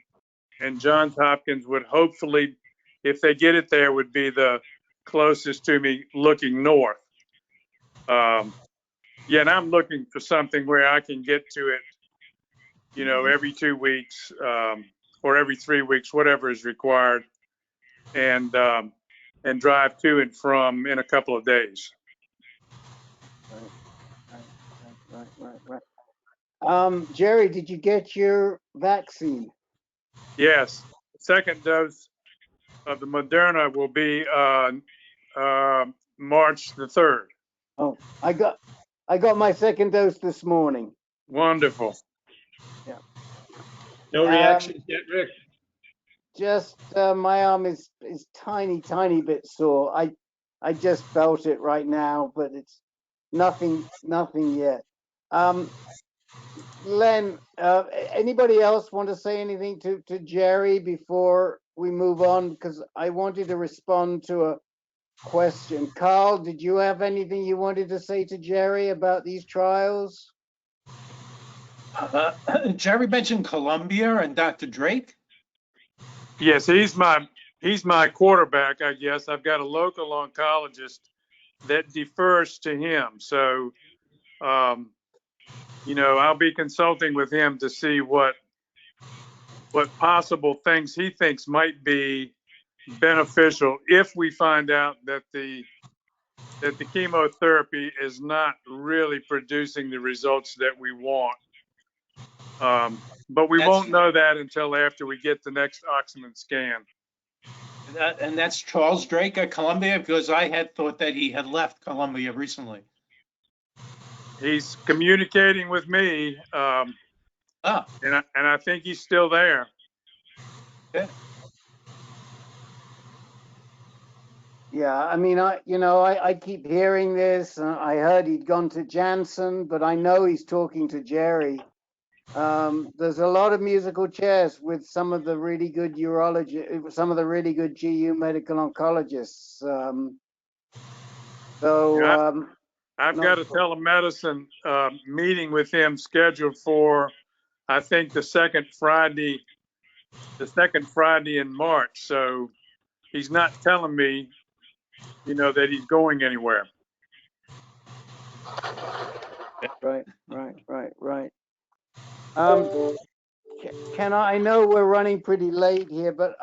Johns Hopkins would hopefully, if they get it there, would be the closest to me looking north. Yeah, and I'm looking for something where I can get to it, you know, every 2 weeks or every 3 weeks, whatever is required, and drive to and from in a couple of days. Right. Jerry, did you get your vaccine? Yes, second dose of the Moderna will be March the 3rd. Oh, I got my second dose this morning. Wonderful. Yeah. No reactions yet, Rick? Just my arm is tiny bit sore. I just felt it right now, but it's nothing yet. Len, anybody else want to say anything to Jerry before we move on? Because I wanted to respond to a question. Carl, did you have anything you wanted to say to Jerry about these trials? Jerry mentioned Columbia and Dr. Drake. Yes, he's my quarterback, I guess. I've got a local oncologist that defers to him. So, you know, I'll be consulting with him to see what what possible things he thinks might be beneficial if we find out that the chemotherapy is not really producing the results that we want. But we won't know that until after we get the next Axumin scan. And that's Charles Drake at Columbia, because I had thought that he had left Columbia recently. He's communicating with me, and I think he's still there. Okay. Yeah, I mean, I keep hearing this. I heard he'd gone to Janssen, but I know he's talking to Jerry. There's a lot of musical chairs with some of the really good urologists, some of the really good GU medical oncologists. I've got a telemedicine meeting with him scheduled for, I think, the second Friday in March. So he's not telling me, that he's going anywhere. Right. I know we're running pretty late here, but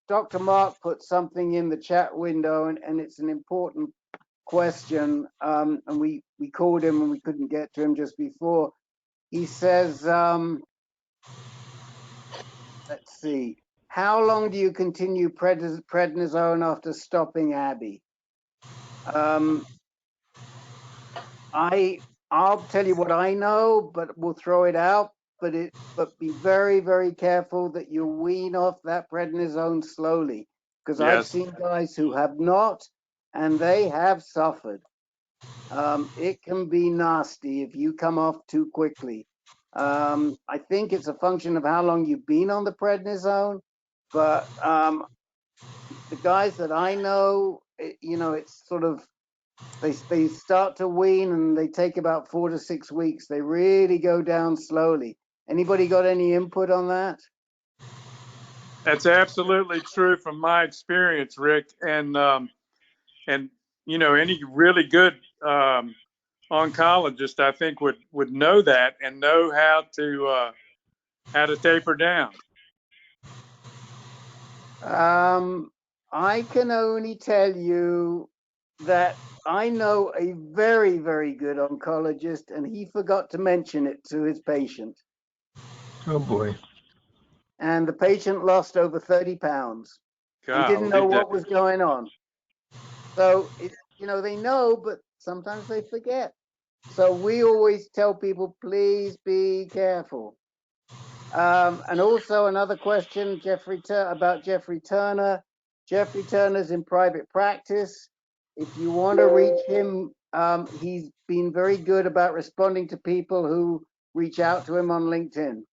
Dr. Mark put something in the chat window, and it's an important question. And we called him and we couldn't get to him just before. He says, let's see, how long do you continue prednisone after stopping Abby? I'll tell you what I know, but we'll throw it out. But be very, very careful that you wean off that prednisone slowly, because I've seen guys who have not, and they have suffered. It can be nasty if you come off too quickly. I think it's a function of how long you've been on the prednisone, but the guys that I know, it's sort of, they start to wean and they take about 4 to 6 weeks. They really go down slowly. Anybody got any input on that? That's absolutely true from my experience, Rick. And any really good oncologist, I think, would know that and know how to taper down. I can only tell you that I know a very, very good oncologist, and he forgot to mention it to his patient. Oh boy. And the patient lost over 30 pounds. He didn't know what was going on. So, they know, but sometimes they forget. So we always tell people, please be careful. And also another question, about Jeffrey Turner. Jeffrey Turner's in private practice. If you want to reach him, he's been very good about responding to people who reach out to him on LinkedIn.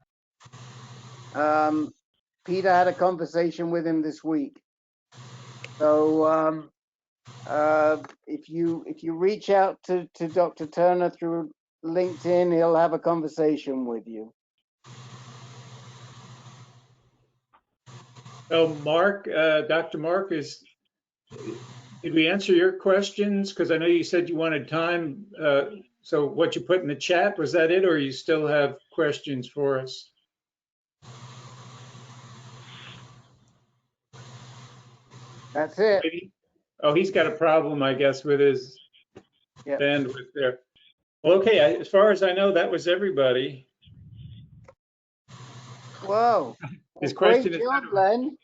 Peter had a conversation with him this week. So if you reach out to Dr. Turner through LinkedIn, he'll have a conversation with you. So Mark, Dr. Mark, did we answer your questions? Because I know you said you wanted time. So what you put in the chat, was that it, or you still have questions for us? That's it. Maybe? Oh, he's got a problem, I guess, with his bandwidth there. Well, okay, as far as I know, that was everybody. Whoa. His question Great is, job, Glenn.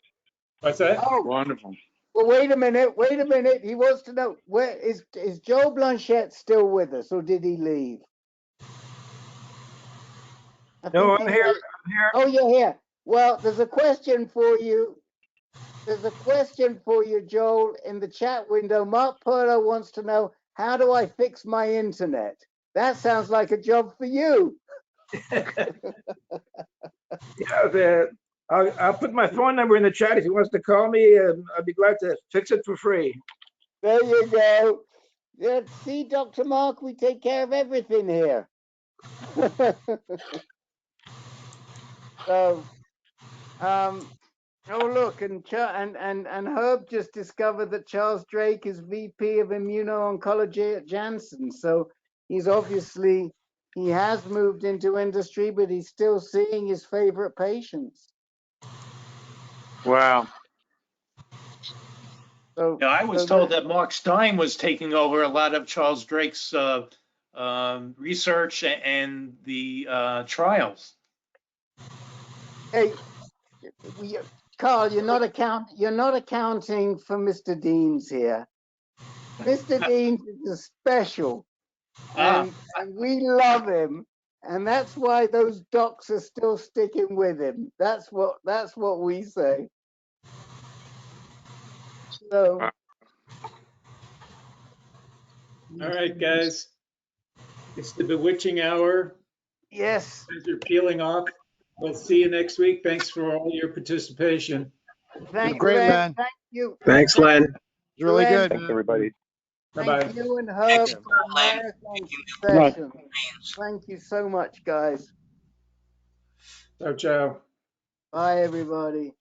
What's that? Oh, wonderful. Well, wait a minute. He wants to know, where is Joe Blanchette still with us, or did he leave? No, I'm here. Oh, you're here. Well, there's a question for you. Joel, in the chat window. Mark Perloe wants to know, how do I fix my internet? That sounds like a job for you. Yeah, I'll put my phone number in the chat if he wants to call me. I'd be glad to fix it for free. There you go. Yeah, see, Dr. Mark, we take care of everything here. So, oh look, and Herb just discovered that Charles Drake is VP of Immuno-Oncology at Janssen. So he's obviously He has moved into industry, but he's still seeing his favorite patients. Wow. So, Yeah, I was told that Mark Stein was taking over a lot of Charles Drake's research and the trials. Hey, Carl, you're not accounting for Mr. Deans here. Mr. Deans is a special, and we love him, and that's why those docs are still sticking with him. That's what we say. So. All right, guys. It's the bewitching hour. Yes. As you're peeling off. We'll see you next week. Thanks for all your participation. Thank great, Len. Len. Thank you. Thanks, Len. It's really Len, good. Thanks, everybody. Bye-bye. Thank you and Herb for a marathon session. Thank you so much, guys. Ciao, ciao. Bye, everybody.